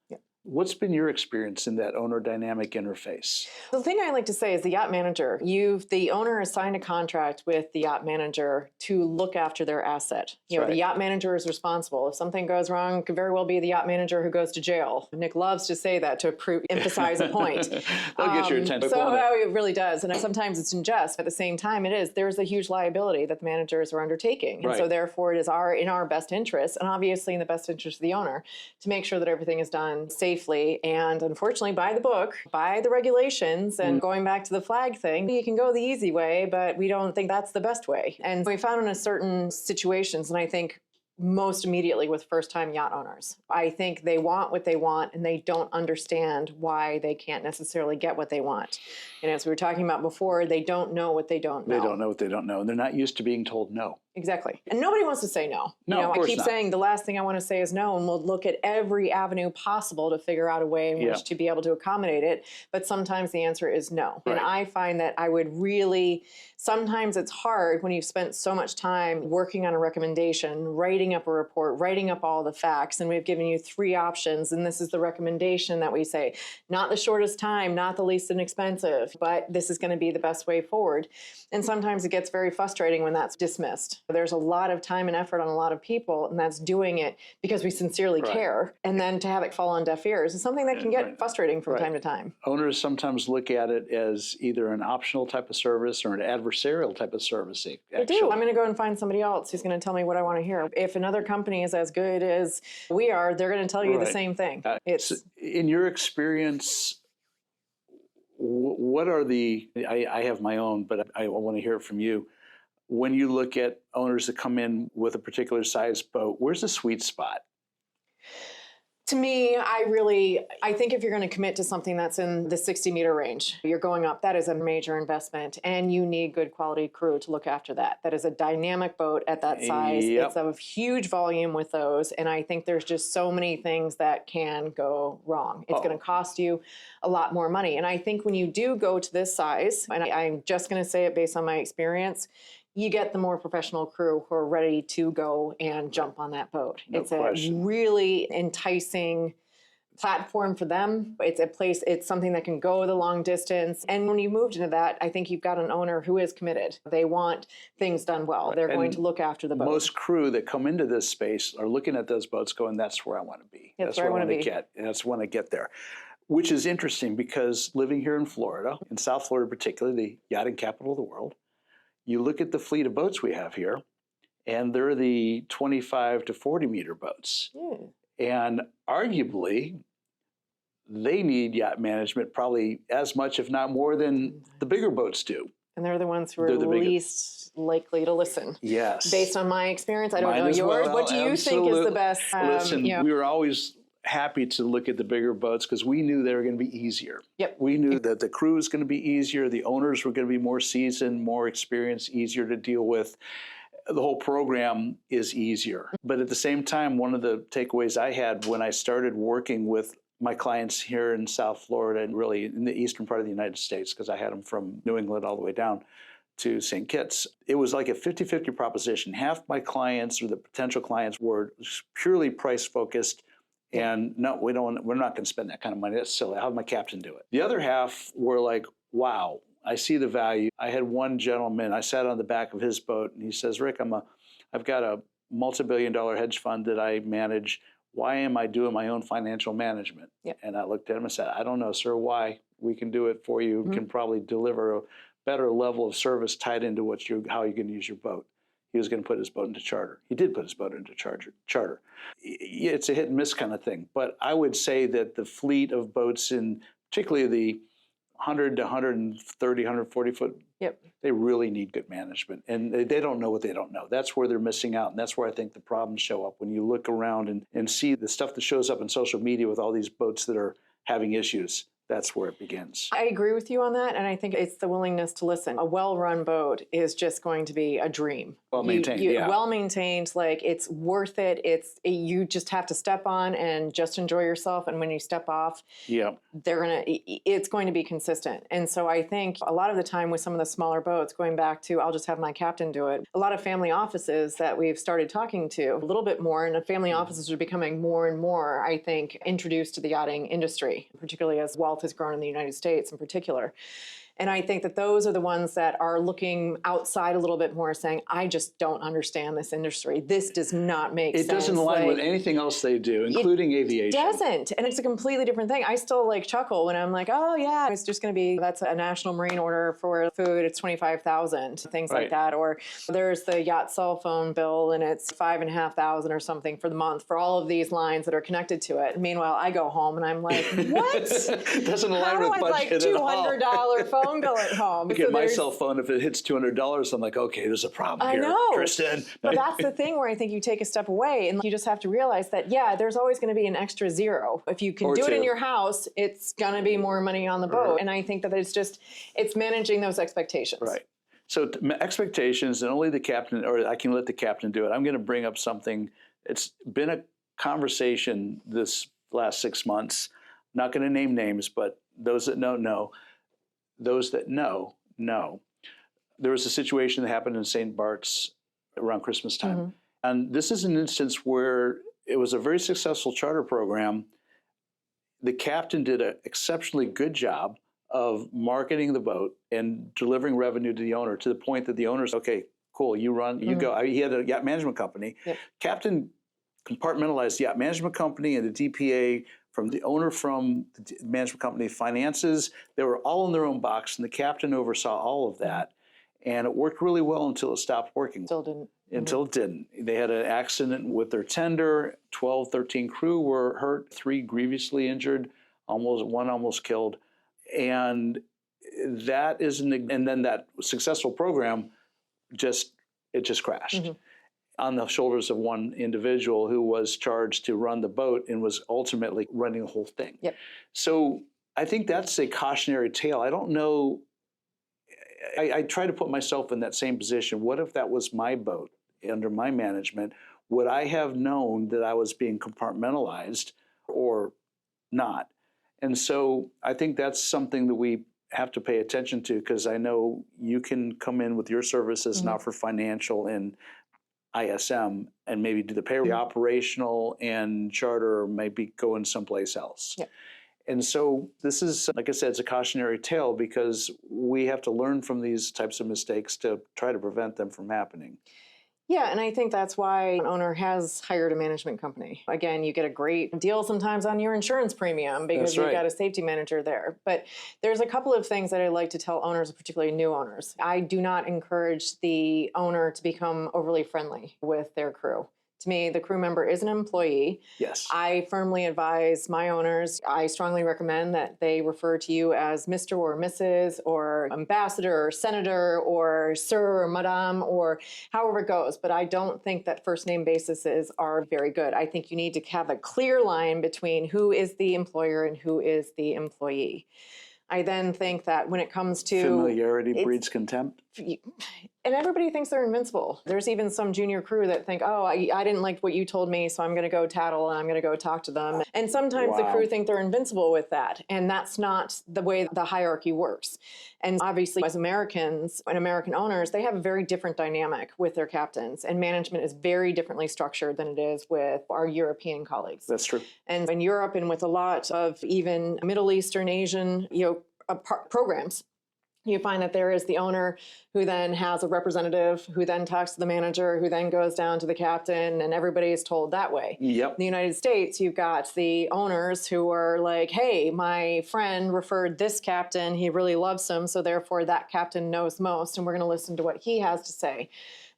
What's been your experience in that owner dynamic interface? The thing I like to say is the yacht manager, the owner has signed a contract with the yacht manager to look after their asset. The yacht manager is responsible. If something goes wrong, it could very well be the yacht manager who goes to jail. Nick loves to say that to emphasize a point. That'll get your attention. So it really does. And sometimes it's in jest. At the same time, there's a huge liability that the managers are undertaking. And so therefore it is in our best interest, and obviously in the best interest of the owner, to make sure that everything is done safely and unfortunately by the book, by the regulations. And going back to the flag thing, you can go the easy way, but we don't think that's the best way. And we found in certain situations, and I think most immediately with first-time yacht owners. I think they want what they want and they don't understand why they can't necessarily get what they want. And as we were talking about before, they don't know what they don't know. They don't know what they don't know. And they're not used to being told no. Exactly. And nobody wants to say no. No, of course I keep not. saying the last thing I want to say is no, and we'll look at every avenue possible to figure out a way in which to be able to accommodate it. But sometimes the answer is no. Right. And I find that I would really, sometimes it's hard when you've spent so much time working on a recommendation, writing up a report, writing up all the facts, and we've given you 3 options, and this is the recommendation that we say, not the shortest time, not the least inexpensive, but this is going to be the best way forward. And sometimes it gets very frustrating when that's dismissed. There's a lot of time and effort on a lot of people, and that's doing it because we sincerely care. And then to have it fall on deaf ears is something that can get frustrating from time to time. Owners sometimes look at it as either an optional type of service or an adversarial type of service. They do. I'm going to go and find somebody else who's going to tell me what I want to hear. If another company is as good as we are, they're going to tell you the same thing. So in your experience, what are I have my own, but I want to hear it from you. When you look at owners that come in with a particular size boat, where's the sweet spot? To me, I think if you're going to commit to something that's in the 60-meter range, you're going up, that is a major investment, and you need good quality crew to look after that. That is a dynamic boat at that size. It's of huge volume with those, and I think there's just so many things that can go wrong. It's going to cost you a lot more money. And I think when you do go to this size, and I'm just going to say it based on my experience, you get the more professional crew who are ready to go and jump on that boat. It's a really enticing platform for them. It's a place, it's something that can go the long distance. And when you moved into that, I think you've got an owner who is committed. They want things done well. They're going to look after the boat. Most crew that come into this space are looking at those boats going, that's where I want to be. That's where I want to get. That's when I get there. Which is interesting because living here in Florida, in South Florida particularly, the yachting capital of the world, you look at the fleet of boats we have here, and they're the 25 to 40 meter boats. And arguably, they need yacht management probably as much, if not more, than the bigger boats do. And they're the ones who are least likely to listen. Yes. Based on my experience, I don't know yours. Well, what do you think is the best? Listen, we were always happy to look at the bigger boats because we knew they were going to be easier. We knew that the crew was going to be easier, the owners were going to be more seasoned, more experienced, easier to deal with. The whole program is easier. But at the same time, one of the takeaways I had when I started working with my clients here in South Florida and really in the eastern part of the United States, because I had them from New England all the way down to St. Kitts, it was like a 50-50 proposition. Half my clients or the potential clients were purely price focused. And no, we're not going to spend that kind of money. That's silly. I'll have my captain do it. The other half were like, wow, I see the value. I had one gentleman, I sat on the back of his boat and he says, Rick, I've got a multi-billion-dollar hedge fund that I manage. Why am I doing my own financial management? And I looked at him and said, I don't know, sir, why? We can do it for you. Can probably deliver a better level of service tied into how you're going to use your boat. He was going to put his boat into charter. He did put his boat into charter. It's a hit and miss kind of thing. But I would say that the fleet of boats, in particularly the 100 to 130, 140 foot, they really need good management. And they don't know what they don't know. That's where they're missing out. And that's where I think the problems show up. When you look around and see the stuff that shows up in social media with all these boats that are having issues, that's where it begins. I agree with you on that, and I think it's the willingness to listen. A well-run boat is just going to be a dream. Well-maintained, well-maintained, like it's worth it. You just have to step on and just enjoy yourself, and when you step off, it's going to be consistent. And so I think a lot of the time with some of the smaller boats, going back to I'll just have my captain do it, a lot of family offices that we've started talking to a little bit more, and the family offices are becoming more and more, I think, introduced to the yachting industry, particularly as wealth has grown in the United States in particular. And I think that those are the ones that are looking outside a little bit more, saying, I just don't understand this industry. This does not make sense. It doesn't align with anything else they do, including aviation. It doesn't. And it's a completely different thing. I still chuckle when I'm like, oh yeah, it's just going to be, that's a national marine order for food. It's $25,000, things like that. Or there's the yacht cell phone bill and it's $5,500 or something for the month for all of these lines that are connected to it. Meanwhile, I go home and I'm like, what? Doesn't align with budget $200 phone phone bill at home. Look at my there's- cell phone. If it hits $200, I'm like, okay, there's a problem I here, know. Kristen. But that's the thing where I think you take a step away and you just have to realize that, yeah, there's always going to be an extra zero. If you can Or do it in two. your house, it's going to be more money on the boat. And I think that it's managing those expectations. Right. So expectations, and only the captain, or I can let the captain do it. I'm going to bring up something. It's been a conversation this last 6 months. I'm not going to name names, but those that know. Those that know. There was a situation that happened in St. Bart's around Christmas time. Mm-hmm. And this is an instance where it was a very successful charter program. The captain did an exceptionally good job of marketing the boat and delivering revenue to the owner, to the point that the owner's, okay, cool, you run, you go. He had a yacht management company. Yep. Captain compartmentalized the yacht management company and the DPA from the owner, from the management company, finances. They were all in their own box, and the captain oversaw all of that. And it worked really well until it stopped working. Still didn't. Until it didn't. They had an accident with their tender. 12, 13 crew were hurt, 3 grievously injured, one almost killed. And that is and then that successful program just crashed on the shoulders of one individual who was charged to run the boat and was ultimately running the whole thing. Yep. So I think that's a cautionary tale. I don't know. I try to put myself in that same position. What if that was my boat under my management? Would I have known that I was being compartmentalized or not? And so I think that's something that we have to pay attention to, because I know you can come in with your services and offer financial and ISM and maybe do the payroll, the operational and charter, maybe going someplace else. Yep. And so this is, like I said, it's a cautionary tale, because we have to learn from these types of mistakes to try to prevent them from happening. Yeah, and I think that's why an owner has hired a management company. Again, you get a great deal sometimes on your insurance premium because you've got a safety manager there. But there's a couple of things that I like to tell owners, particularly new owners. I do not encourage the owner to become overly friendly with their crew. To me, the crew member is an employee. Yes. I firmly advise my owners, I strongly recommend that they refer to you as Mr. or Mrs. or ambassador or senator or sir or madame or however it goes. But I don't think that first name bases are very good. I think you need to have a clear line between who is the employer and who is the employee. I then think that when it comes to familiarity breeds contempt. And everybody thinks they're invincible. There's even some junior crew that think, oh, I didn't like what you told me, so I'm going to go tattle and I'm going to go talk to them. And sometimes the crew think they're invincible with that. And that's not the way the hierarchy works. And obviously, as Americans and American owners, they have a very different dynamic with their captains. And management is very differently structured than it is with our European colleagues. That's true. And in Europe and with a lot of even Middle Eastern, Asian, programs, you find that there is the owner who then has a representative who then talks to the manager who then goes down to the captain, and everybody is told that way. Yep. In the United States, you've got the owners who are like, hey, my friend referred this captain. He really loves him. So therefore that captain knows most, and we're going to listen to what he has to say.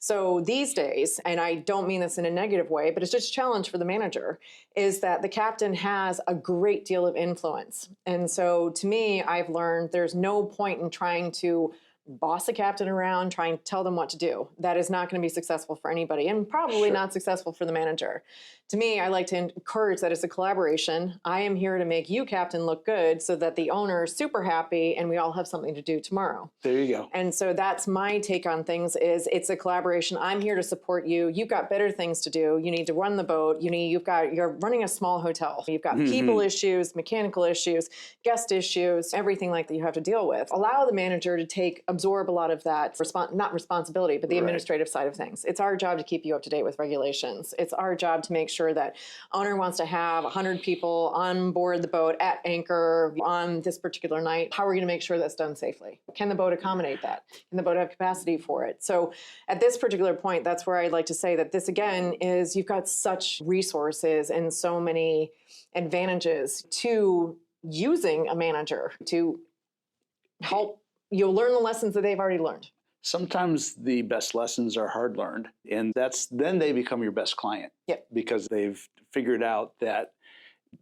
So these days, and I don't mean this in a negative way, but it's just a challenge for the manager, is that the captain has a great deal of influence. And so to me, I've learned there's no point in trying to boss a captain around, trying to tell them what to do. That is not going to be successful for anybody, and probably not successful for the manager. To me, I like to encourage that it's a collaboration. I am here to make you, captain, look good so that the owner is super happy and we all have something to do tomorrow. There you go. And so that's my take on things, is it's a collaboration. I'm here to support you. You've got better things to do. You need to run the boat. You're running a small hotel. You've got people issues, mechanical issues, guest issues, everything like that you have to deal with. Allow the manager to absorb a lot of that, not responsibility, but the administrative side of things. It's our job to keep you up to date with regulations. It's our job to make sure that owner wants to have 100 people on board the boat at anchor on this particular night. How are we going to make sure that's done safely? Can the boat accommodate that? Can the boat have capacity for it? So at this particular point, that's where I'd like to say that this again is, you've got such resources and so many advantages to using a manager to help you'll learn the lessons that they've already learned. Sometimes the best lessons are hard learned, and then they become your best client. Yep. Because they've figured out that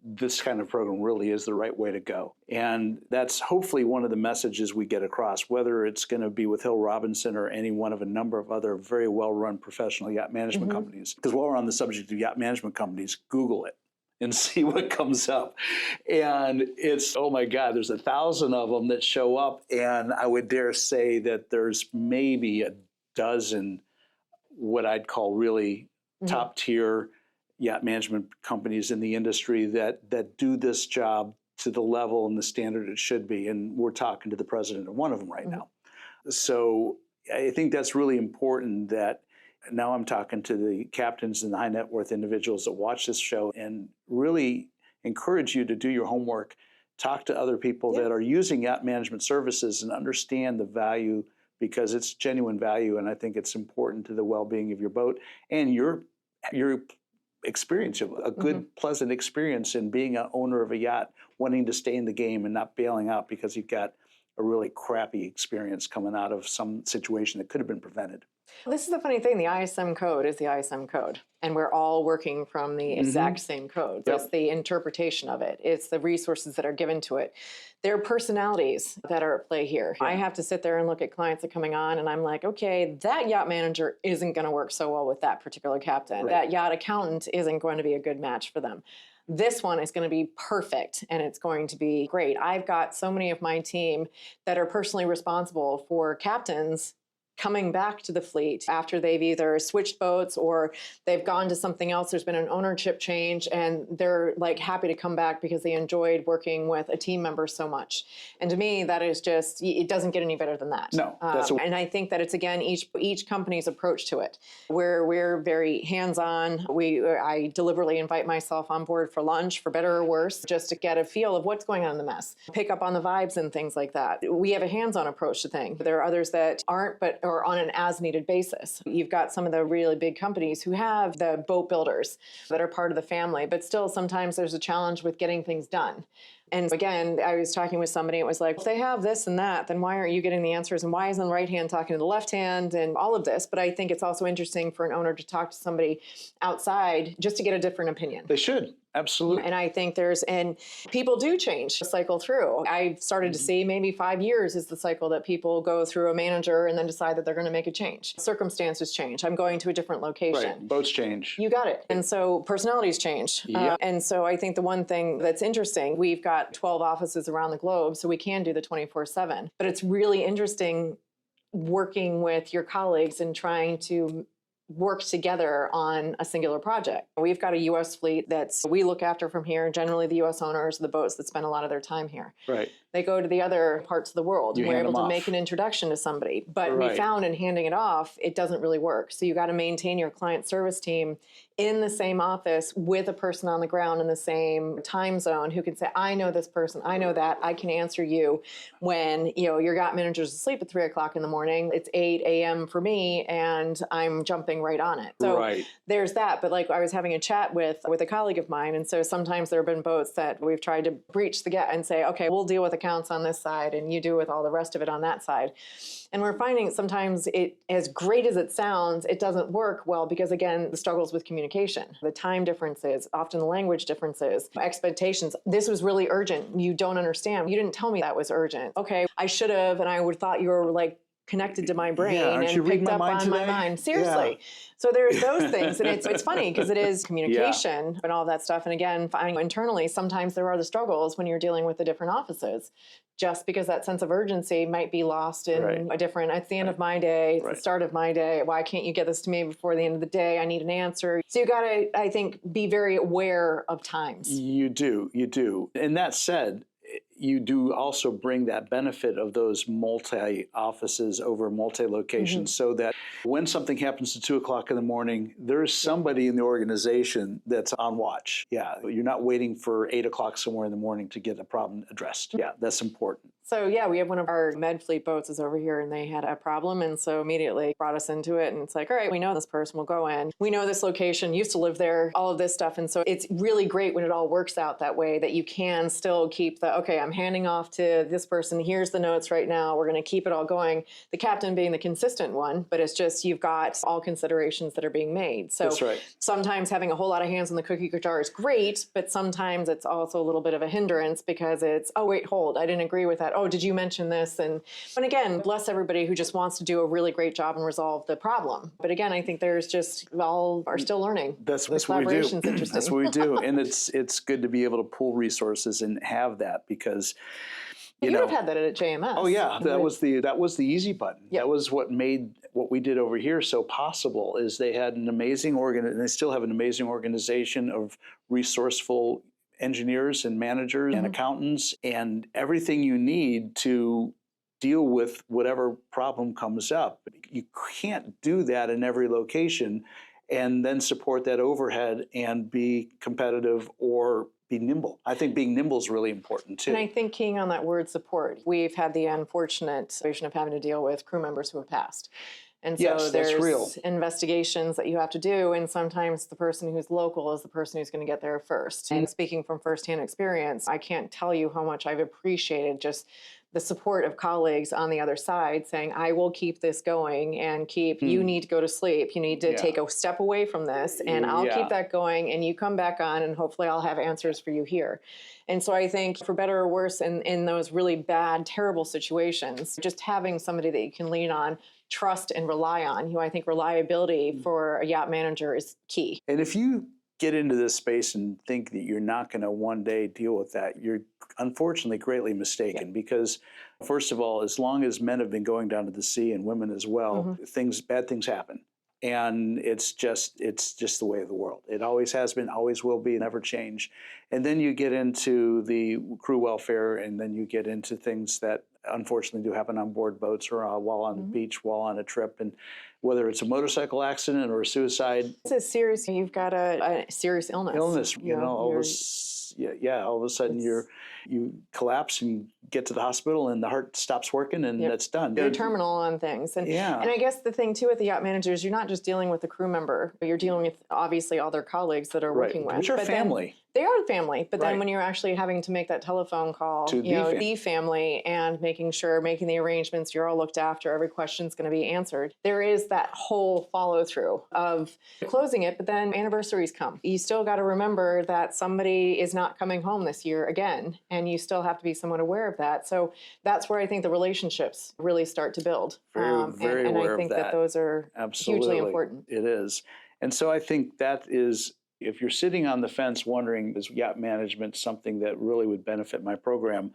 this kind of program really is the right way to go. And that's hopefully one of the messages we get across, whether it's going to be with Hill Robinson or any one of a number of other very well-run professional yacht management companies. Because while we're on the subject of yacht management companies, Google it and see what comes up. And it's, oh my God, there's 1,000 of them that show up. And I would dare say that there's maybe a dozen what I'd call really top tier yacht management companies in the industry that do this job to the level and the standard it should be. And we're talking to the president of one of them right now. So I think that's really important that now I'm talking to the captains and the high net worth individuals that watch this show and really encourage you to do your homework, talk to other people that are using yacht management services and understand the value, because it's genuine value. And I think it's important to the well-being of your boat and your experience, a good, pleasant experience in being an owner of a yacht, wanting to stay in the game and not bailing out because you've got a really crappy experience coming out of some situation that could have been prevented. This is the funny thing. The ISM code is the ISM code, and we're all working from the exact same code. So it's the interpretation of it. It's the resources that are given to it. There are personalities that are at play here. I have to sit there and look at clients that are coming on, and I'm like, okay, that yacht manager isn't going to work so well with that particular captain. That yacht accountant isn't going to be a good match for them. This one is going to be perfect, and it's going to be great. I've got so many of my team that are personally responsible for captains coming back to the fleet after they've either switched boats or they've gone to something else. There's been an ownership change, and they're like happy to come back because they enjoyed working with a team member so much. And to me, that is just, it doesn't get any better than that. No, and I think that it's, again, each company's approach to it. We're very hands-on. I deliberately invite myself on board for lunch, for better or worse, just to get a feel of what's going on in the mess, pick up on the vibes and things like that. We have a hands-on approach to things. There are others that aren't, but or on an as-needed basis. You've got some of the really big companies who have the boat builders that are part of the family, but still sometimes there's a challenge with getting things done. And again, I was talking with somebody, it was like, if they have this and that, then why aren't you getting the answers? And why isn't the right hand talking to the left hand and all of this? But I think it's also interesting for an owner to talk to somebody outside just to get a different opinion. They should. Absolutely. And I think and people do change, cycle through. I've started to see maybe 5 years is the cycle that people go through a manager and then decide that they're going to make a change. Circumstances change. I'm going to a different location. Right. Boats change. You got it. And so personalities change. And so I think the one thing that's interesting, we've got 12 offices around the globe, so we can do the 24/7. But it's really interesting working with your colleagues and trying to work together on a singular project. We've got a U.S. fleet we look after from here. Generally, the U.S. owners, the boats that spend a lot of their time here. Right. They go to the other parts of the world. You We're hand able them to off. make an introduction to somebody. But we found in handing it off, it doesn't really work. So you got to maintain your client service team in the same office with a person on the ground in the same time zone who can say, I know this person, I know that, I can answer you when your yacht manager's asleep at 3 o'clock in the morning. It's 8 a.m. for me, and I'm jumping right on it. So there's that. But like I was having a chat with a colleague of mine, and so sometimes there have been boats that we've tried to breach the gap and say, okay, we'll deal with accounts on this side, and you do with all the rest of it on that side. And we're finding sometimes as great as it sounds, it doesn't work well because, again, the struggles with communication, the time differences, often the language differences, expectations. This was really urgent. You don't understand. You didn't tell me that was urgent. Okay, I should have, and I would thought you were like connected to my brain and picked up on my mind. Seriously. So there's those things. And it's funny because it is communication and all that stuff. And again, finding internally, sometimes there are the struggles when you're dealing with the different offices, just because that sense of urgency might be lost in a different, it's the end of my day, it's the start of my day. Why can't you get this to me before the end of the day? I need an answer. So you got to, I think, be very aware of times. You do. And that said, you do also bring that benefit of those multi-offices over multi-locations so that when something happens at 2 o'clock in the morning, there's somebody in the organization that's on watch. Yeah, you're not waiting for 8 o'clock somewhere in the morning to get a problem addressed. Yeah, that's important. So yeah, we have one of our med fleet boats is over here and they had a problem. And so immediately brought us into it. And it's like, all right, we know this person, we'll go in. We know this location, used to live there, all of this stuff. And so it's really great when it all works out that way, that you can still keep the, okay, I'm handing off to this person. Here's the notes right now. We're going to keep it all going. The captain being the consistent one, but it's just, you've got all considerations that are being made. So That's right. sometimes having a whole lot of hands in the cookie jar is great, but sometimes it's also a little bit of a hindrance because it's, oh, wait, hold, I didn't agree with that. Oh, did you mention this? And again, bless everybody who just wants to do a really great job and resolve the problem. But again, I think there's just, we all are still learning. That's what we do. Collaboration's interesting. That's what we do. And it's good to be able to pool resources and have that because, you would know. have had that at JMS. Oh yeah, that was the easy button. Yep. That was what made what we did over here so possible. Is they had an amazing and they still have an amazing organization of resourceful engineers and managers and accountants and everything you need to deal with whatever problem comes up. You can't do that in every location and then support that overhead and be competitive or be nimble. I think being nimble is really important too. And I think keying on that word support, we've had the unfortunate situation of having to deal with crew members who have passed. And so Yes, that's there's real. investigations that you have to do, and sometimes the person who's local is the person who's going to get there first. And speaking from firsthand experience, I can't tell you how much I've appreciated just the support of colleagues on the other side saying, I will keep this going and you need to go to sleep. You need to take a step away from this and I'll keep that going and you come back on and hopefully I'll have answers for you here. And so I think for better or worse in those really bad, terrible situations, just having somebody that you can lean on, trust and rely on, I think reliability for a yacht manager is key. And if you get into this space and think that you're not going to one day deal with that, you're unfortunately greatly mistaken because, first of all, as long as men have been going down to the sea and women as well, bad things happen. And it's just the way of the world. It always has been, always will be, never change. And then you get into the crew welfare, and then you get into things that unfortunately do happen on board boats or while on the beach, while on a trip. And whether it's a motorcycle accident or a suicide. It's serious. You've got a serious illness. All of a sudden you collapse and get to the hospital and the heart stops working and that's done. You're terminal on things. And I guess the thing too with the yacht managers, you're not just dealing with the crew member, but you're dealing with obviously all their colleagues that are working with. Which are family. They are family, but then when you're actually having to make that telephone call to the family and making the arrangements, you're all looked after, every question's going to be answered. There is that whole follow through of closing it, but then anniversaries come. You still got to remember that somebody is not coming home this year again, and you still have to be somewhat aware of that. So that's where I think the relationships really start to build. Very aware I think of that those are hugely important. It is. And so I think that is, if you're sitting on the fence wondering, is yacht management something that really would benefit my program?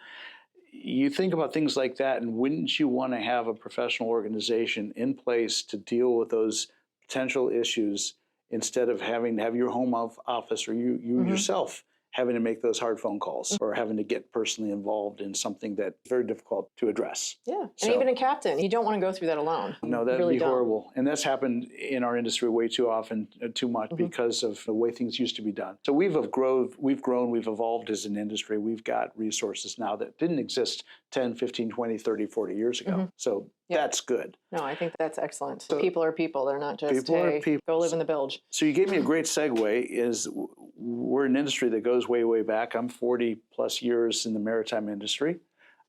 You think about things like that, and wouldn't you want to have a professional organization in place to deal with those potential issues instead of having to have your home office or you yourself having to make those hard phone calls or having to get personally involved in something that's very difficult to address. Yeah, and even a captain, you don't want to go through that alone. No, that'd be horrible. And that's happened in our industry way too often, too much because of the way things used to be done. So we've grown, we've evolved as an industry. We've got resources now that didn't exist 10, 15, 20, 30, 40 years ago. So that's good. No, I think that's excellent. So people are people. They're not just, hey, go live in the bilge. So you gave me a great segue. We're an industry that goes way, way back. I'm 40 plus years in the maritime industry,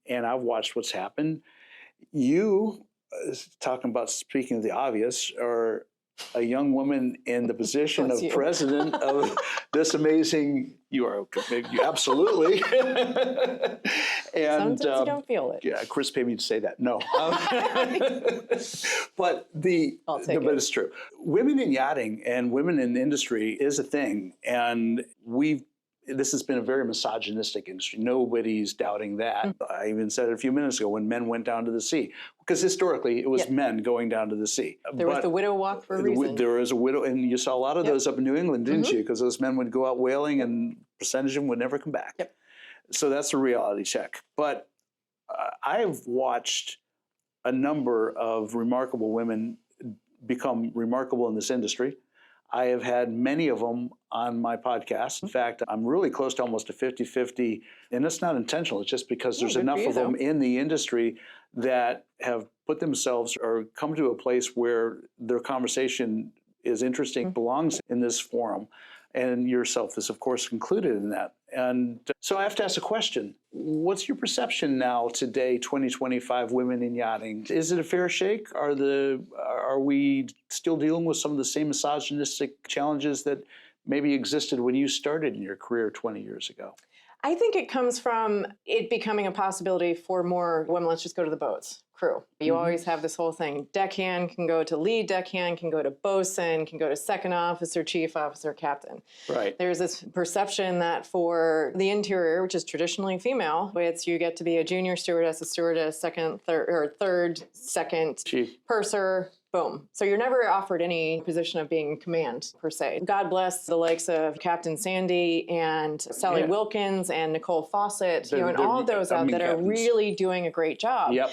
and I've watched what's happened. You, talking about speaking of the obvious, are a young woman in the position of president of this amazing, you absolutely. And sometimes you don't feel it. Yeah, Chris paid me to say that. No. But it's true. Women in yachting and women in industry is a thing. And this has been a very misogynistic industry. Nobody's doubting that. I even said it a few minutes ago when men went down to the sea. Because historically, it was men going down to the sea. There was the widow walk for a reason. There was a widow, and you saw a lot of those up in New England, didn't you? Because those men would go out whaling and a percentage of them would never come back. So that's a reality check. But I've watched a number of remarkable women become remarkable in this industry. I have had many of them on my podcast. In fact, I'm really close to almost a 50-50, and it's not intentional. It's just because there's enough of them in the industry that have put themselves or come to a place where their conversation is interesting, belongs in this forum. And yourself is, of course, included in that. And so I have to ask a question. What's your perception now, today, 2025, women in yachting? Is it a fair shake? Are we still dealing with some of the same misogynistic challenges that maybe existed when you started in your career 20 years ago? I think it comes from it becoming a possibility for more women. Let's just go to the boats, crew. You always have this whole thing. Deckhand can go to lead deckhand, can go to bosun, can go to second officer, chief officer, captain. Right. There's this perception that for the interior, which is traditionally female, it's you get to be a junior stewardess, second, second, Chief. Purser, boom. So you're never offered any position of being in command, per se. God bless the likes of Captain Sandy and Sally Wilkins and Nicole Fawcett, and all of those out that are really doing a great job. Yep.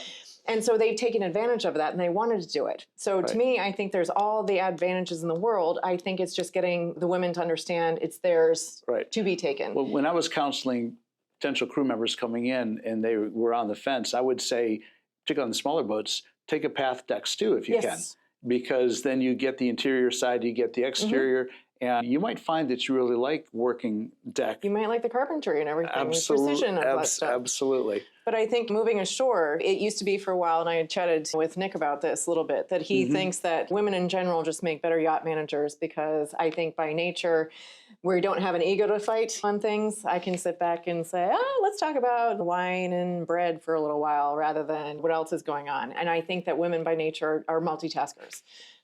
And so they've taken advantage of that and they wanted to do it. So to me, I think there's all the advantages in the world. I think it's just getting the women to understand it's theirs to be taken. Well, when I was counseling potential crew members coming in and they were on the fence, I would say, particularly on the smaller boats, take a path deck stew if you can, because then you get the interior side, you get the exterior, and you might find that you really like working deck. You might like the carpentry and everything, the precision of that stuff. Absolutely. But I think moving ashore, it used to be for a while, and I had chatted with Nick about this a little bit, that he thinks that women in general just make better yacht managers because I think by nature, we don't have an ego to fight on things. I can sit back and say, let's talk about wine and bread for a little while rather than what else is going on. And I think that women by nature are multitaskers.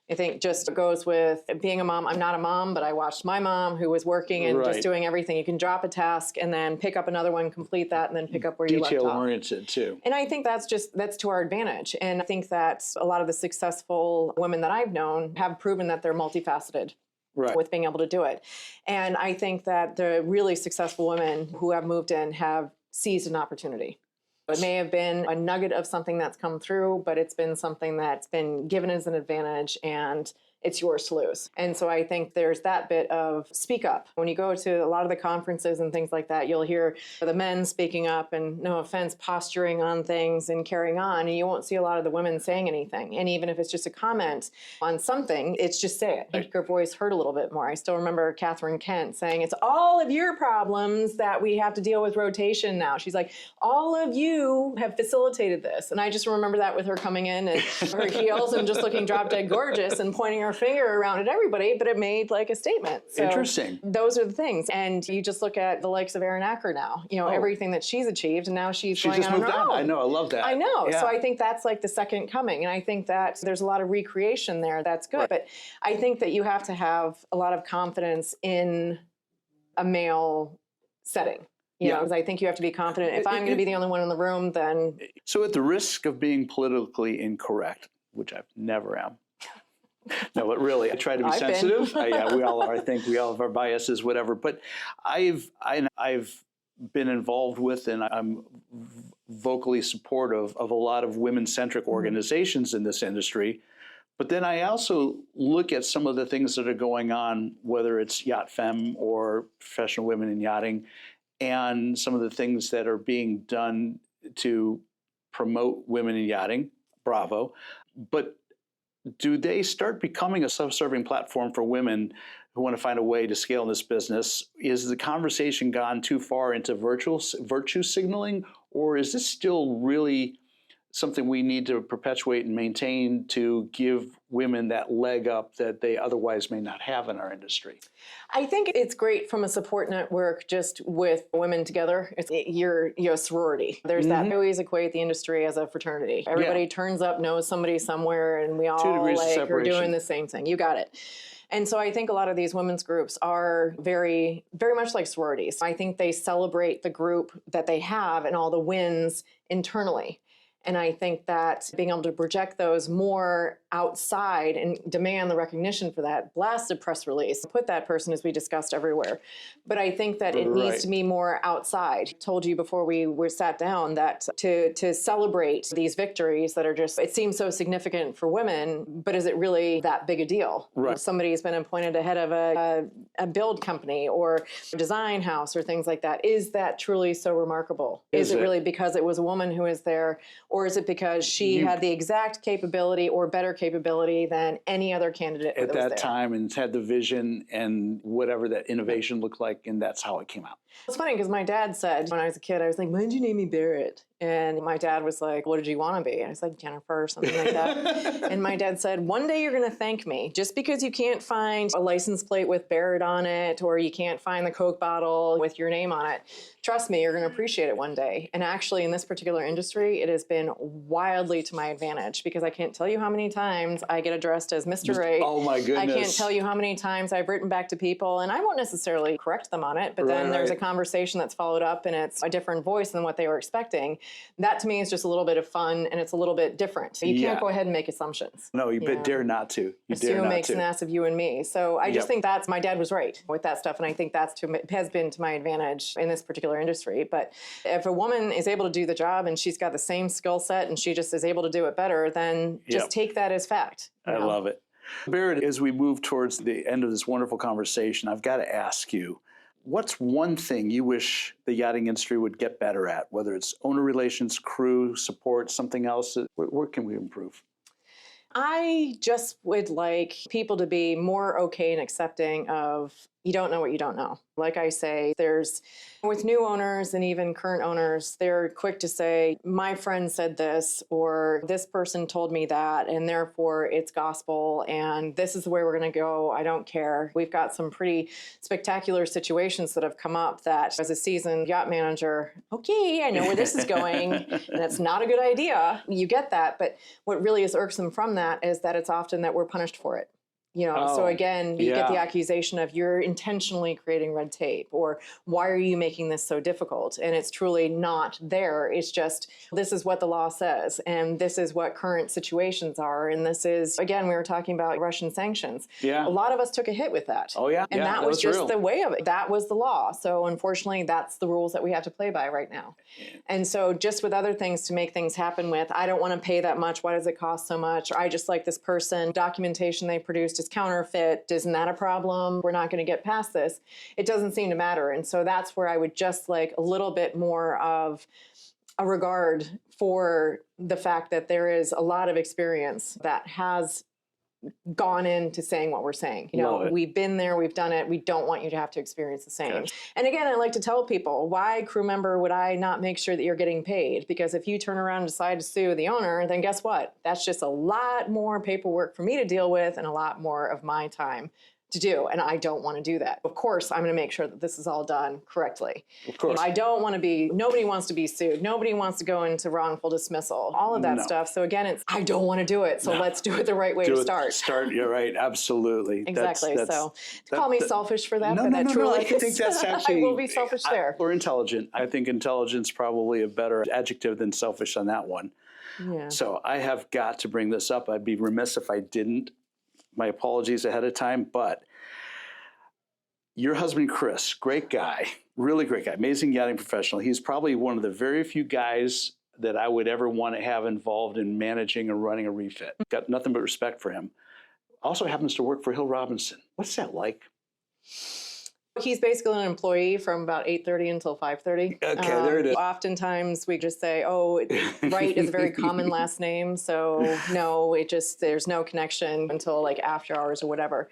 I think just goes with being a mom. I'm not a mom, but I watched my mom who was working and just doing everything. You can drop a task and then pick up another one, complete that, and then pick up where you left off. Detail-oriented, too. And I think that's to our advantage. And I think that a lot of the successful women that I've known have proven that they're multifaceted. With being able to do it. And I think that the really successful women who have moved in have seized an opportunity. It may have been a nugget of something that's come through, but it's been something that's been given as an advantage and it's yours to lose. And so I think there's that bit of speak up. When you go to a lot of the conferences and things like that, you'll hear the men speaking up and, no offense, posturing on things and carrying on. And you won't see a lot of the women saying anything. And even if it's just a comment on something, it's just say it. Make your voice heard a little bit more. I still remember Catherine Kent saying, it's all of your problems that we have to deal with rotation now. She's like, all of you have facilitated this. And I just remember that with her coming in and her heels and just looking drop dead gorgeous and pointing her finger around at everybody, but it made like a statement. So interesting. Those are the things. And you just look at the likes of Erin Acker now, everything that she's achieved, and now she's going just on moved her on. own. I know, I love that. I know. Yeah. So I think that's like the second coming. And I think that there's a lot of recreation there. That's good. But I think that you have to have a lot of confidence in a male setting. You know, because I think you have to be confident. If I'm going to be the only one in the room, then... So at the risk of being politically incorrect, which I never am, no, but really, I try to be sensitive. Yeah, we all are. I think we all have our biases, whatever. But I've been involved with, and I'm vocally supportive of a lot of women-centric organizations in this industry. But then I also look at some of the things that are going on, whether it's Yacht Femme or professional women in yachting, and some of the things that are being done to promote women in yachting. Bravo. But do they start becoming a self-serving platform for women who want to find a way to scale in this business? Is the conversation gone too far into virtue signaling, or is this still really something we need to perpetuate and maintain to give women that leg up that they otherwise may not have in our industry? I think it's great from a support network just with women together. You're a sorority. There's that. I always equate the industry as a fraternity. Everybody turns up, knows somebody somewhere, and we all are doing the same thing. You got it. And so I think a lot of these women's groups are very, very much like sororities. I think they celebrate the group that they have and all the wins internally. And I think that being able to project those more outside and demand the recognition for that, blast a press release, put that person, as we discussed, everywhere. But I think that it needs to be more outside. I told you before we were sat down that to celebrate these victories that are just, it seems so significant for women, but is it really that big a deal? Right. If somebody has been appointed head of a build company or a design house or things like that, is that truly so remarkable? Is it really because it was a woman who was there, or is it because she had the exact capability or better capability than any other candidate at that there? time, and had the vision and whatever that innovation looked like, and that's how it came out? It's funny because my dad said when I was a kid, I was like, "Why did you name me Barrett?" And my dad was like, "What did you want to be?" And I was like, "Jennifer," or something like that. And my dad said, "One day you're going to thank me. Just because you can't find a license plate with Barrett on it, or you can't find the Coke bottle with your name on it, trust me, you're going to appreciate it one day." And actually, in this particular industry, it has been wildly to my advantage, because I can't tell you how many times I get addressed as Mr. Wright. Oh my goodness. I can't tell you how many times I've written back to people, and I won't necessarily correct them on it, but then there's a conversation that's followed up, and it's a different voice than what they were expecting. That to me is just a little bit of fun, and it's a little bit different. You can't go ahead and make assumptions. No, you dare not to. You dare Assume not makes to. an ass of you and me. So I just think that's, my dad was right with that stuff, and I think that's has been to my advantage in this particular industry. But if a woman is able to do the job and she's got the same skill set and she just is able to do it better, then just take that as fact. I love it. Barrett, as we move towards the end of this wonderful conversation, I've got to ask you, what's one thing you wish the yachting industry would get better at, whether it's owner relations, crew, support, something else? Where can we improve? I just would like people to be more okay and accepting of, you don't know what you don't know. Like I say, with new owners and even current owners, they're quick to say, my friend said this, or this person told me that, and therefore it's gospel, and this is the way we're going to go. I don't care. We've got some pretty spectacular situations that have come up that, as a seasoned yacht manager, okay, I know where this is going, and it's not a good idea. You get that, but what really is irksome from that is that it's often that we're punished for it. So again, you get the accusation of you're intentionally creating red tape, or why are you making this so difficult? And it's truly not there. It's just, this is what the law says, and this is what current situations are. And this is, again, we were talking about Russian sanctions. Yeah. A lot of us took a hit with that. Oh, yeah. And that was just the way of it. That was the law. So unfortunately, that's the rules that we have to play by right now. And so just with other things to make things happen with, I don't want to pay that much. Why does it cost so much? Or I just like this person, documentation they produced is counterfeit. Isn't that a problem? We're not going to get past this. It doesn't seem to matter. And so that's where I would just like a little bit more of a regard for the fact that there is a lot of experience that has gone into saying what we're saying. We've been there, we've done it. We don't want you to have to experience the same. Yes. And again, I like to tell people, why, crew member, would I not make sure that you're getting paid? Because if you turn around and decide to sue the owner, then guess what? That's just a lot more paperwork for me to deal with and a lot more of my time to do, and I don't want to do that. Of course, I'm going to make sure that this is all done correctly. Of course. I don't want to be, nobody wants to be sued. Nobody wants to go into wrongful dismissal, all of that stuff. So again, it's, I don't want to do it, so let's do it the right way to start. You're right, absolutely. Exactly, call me selfish for that, but that truly I think that's actually, I will be selfish there. Or intelligent. I think intelligence probably a better adjective than selfish on that one. Yeah. So I have got to bring this up. I'd be remiss if I didn't. My apologies ahead of time, but your husband, Chris, great guy, really great guy, amazing yachting professional. He's probably one of the very few guys that I would ever want to have involved in managing or running a refit. Got nothing but respect for him. Also happens to work for Hill Robinson. What's that like? He's basically an employee from about 8:30 until 5:30. Okay, there it is. Oftentimes we just say, oh, Wright is a very common last name, so no, there's no connection until like after hours or whatever.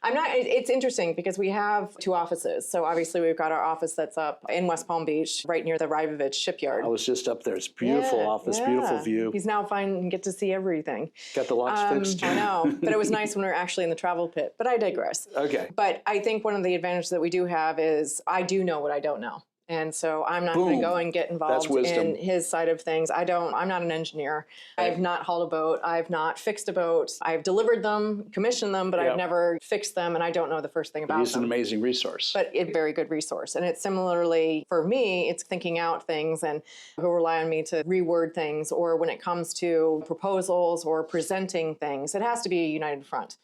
It's interesting because we have two offices. So obviously we've got our office that's up in West Palm Beach, right near the Rybovich shipyard. I was just up there. It's a beautiful office, beautiful view. He's now fine and get to see everything. Got the locks fixed? I know, but it was nice when we were actually in the travel pit, but I digress. Okay. But I think one of the advantages that we do have is I do know what I don't know. And so I'm not going to go and get involved in his side of things. I'm not an engineer. Right. I've not hauled a boat. I've not fixed a boat. I've delivered them, commissioned them, but I've never fixed them, and I don't know the first thing about them. He's an amazing resource. But a very good resource. And it's similarly, for me, it's thinking out things and who rely on me to reword things, or when it comes to proposals or presenting things, it has to be a united front.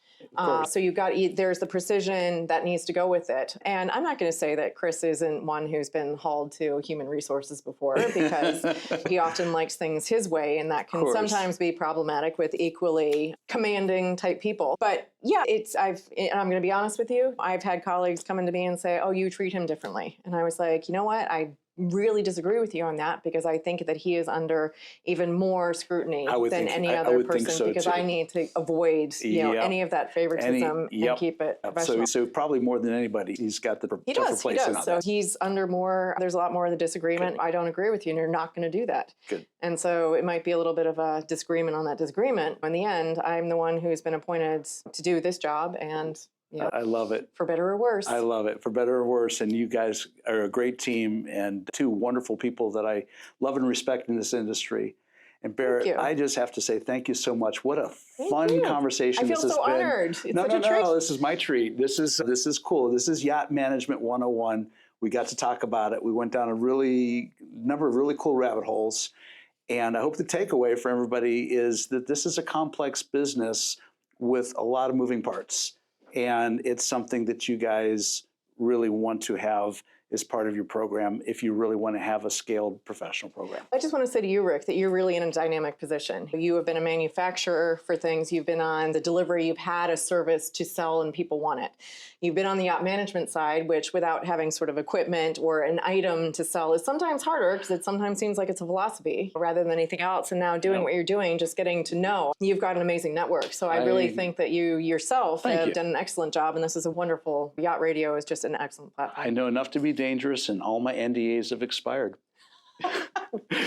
So you've got, there's the precision that needs to go with it. And I'm not going to say that Chris isn't one who's been hauled to human resources before, because he often likes things his way, and that can sometimes be problematic with equally commanding type people. But yeah, and I'm going to be honest with you, I've had colleagues come into me and say, oh, you treat him differently. And I was like, you know what? I really disagree with you on that, because I think that he is under even more scrutiny than any other person, because I need to avoid any of that favoritism and keep it professional. So probably more than anybody, he's got the he does. So he's under more, there's a lot more of the disagreement. I don't agree with you, and you're not going to do that. Good. And so it might be a little bit of a disagreement on that disagreement. In the end, I'm the one who's been appointed to do this job, and I love it. For better or worse. I love it. For better or worse. And you guys are a great team and two wonderful people that I love and respect in this industry. And Barrett, I just have to say thank you so much. What a fun conversation this has been. I feel so honored. It's no, such a treat. No, this is my treat. This is cool. This is Yacht Management 101. We got to talk about it. We went down a number of really cool rabbit holes. And I hope the takeaway for everybody is that this is a complex business with a lot of moving parts. And it's something that you guys really want to have as part of your program if you really want to have a scaled professional program. I just want to say to you, Rick, that you're really in a dynamic position. You have been a manufacturer for things. You've been on the delivery. You've had a service to sell and people want it. You've been on the yacht management side, which without having sort of equipment or an item to sell is sometimes harder, because it sometimes seems like it's a philosophy rather than anything else. And now doing what you're doing, just getting to know, you've got an amazing network. So I really think that you yourself have done an excellent job. And this is a wonderful, Yacht Radio is just an excellent platform. I know enough to be dangerous, and all my NDAs have expired.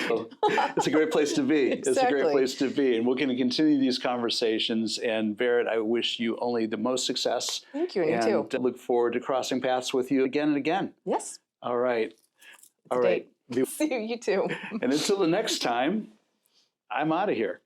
So it's a great place to be. Exactly. It's a great place to be. And we're going to continue these conversations. And Barrett, I wish you only the most success. Thank you, and you too. And look forward to crossing paths with you again and again. Yes. All right. All right. See you too. And until the next time, I'm out of here.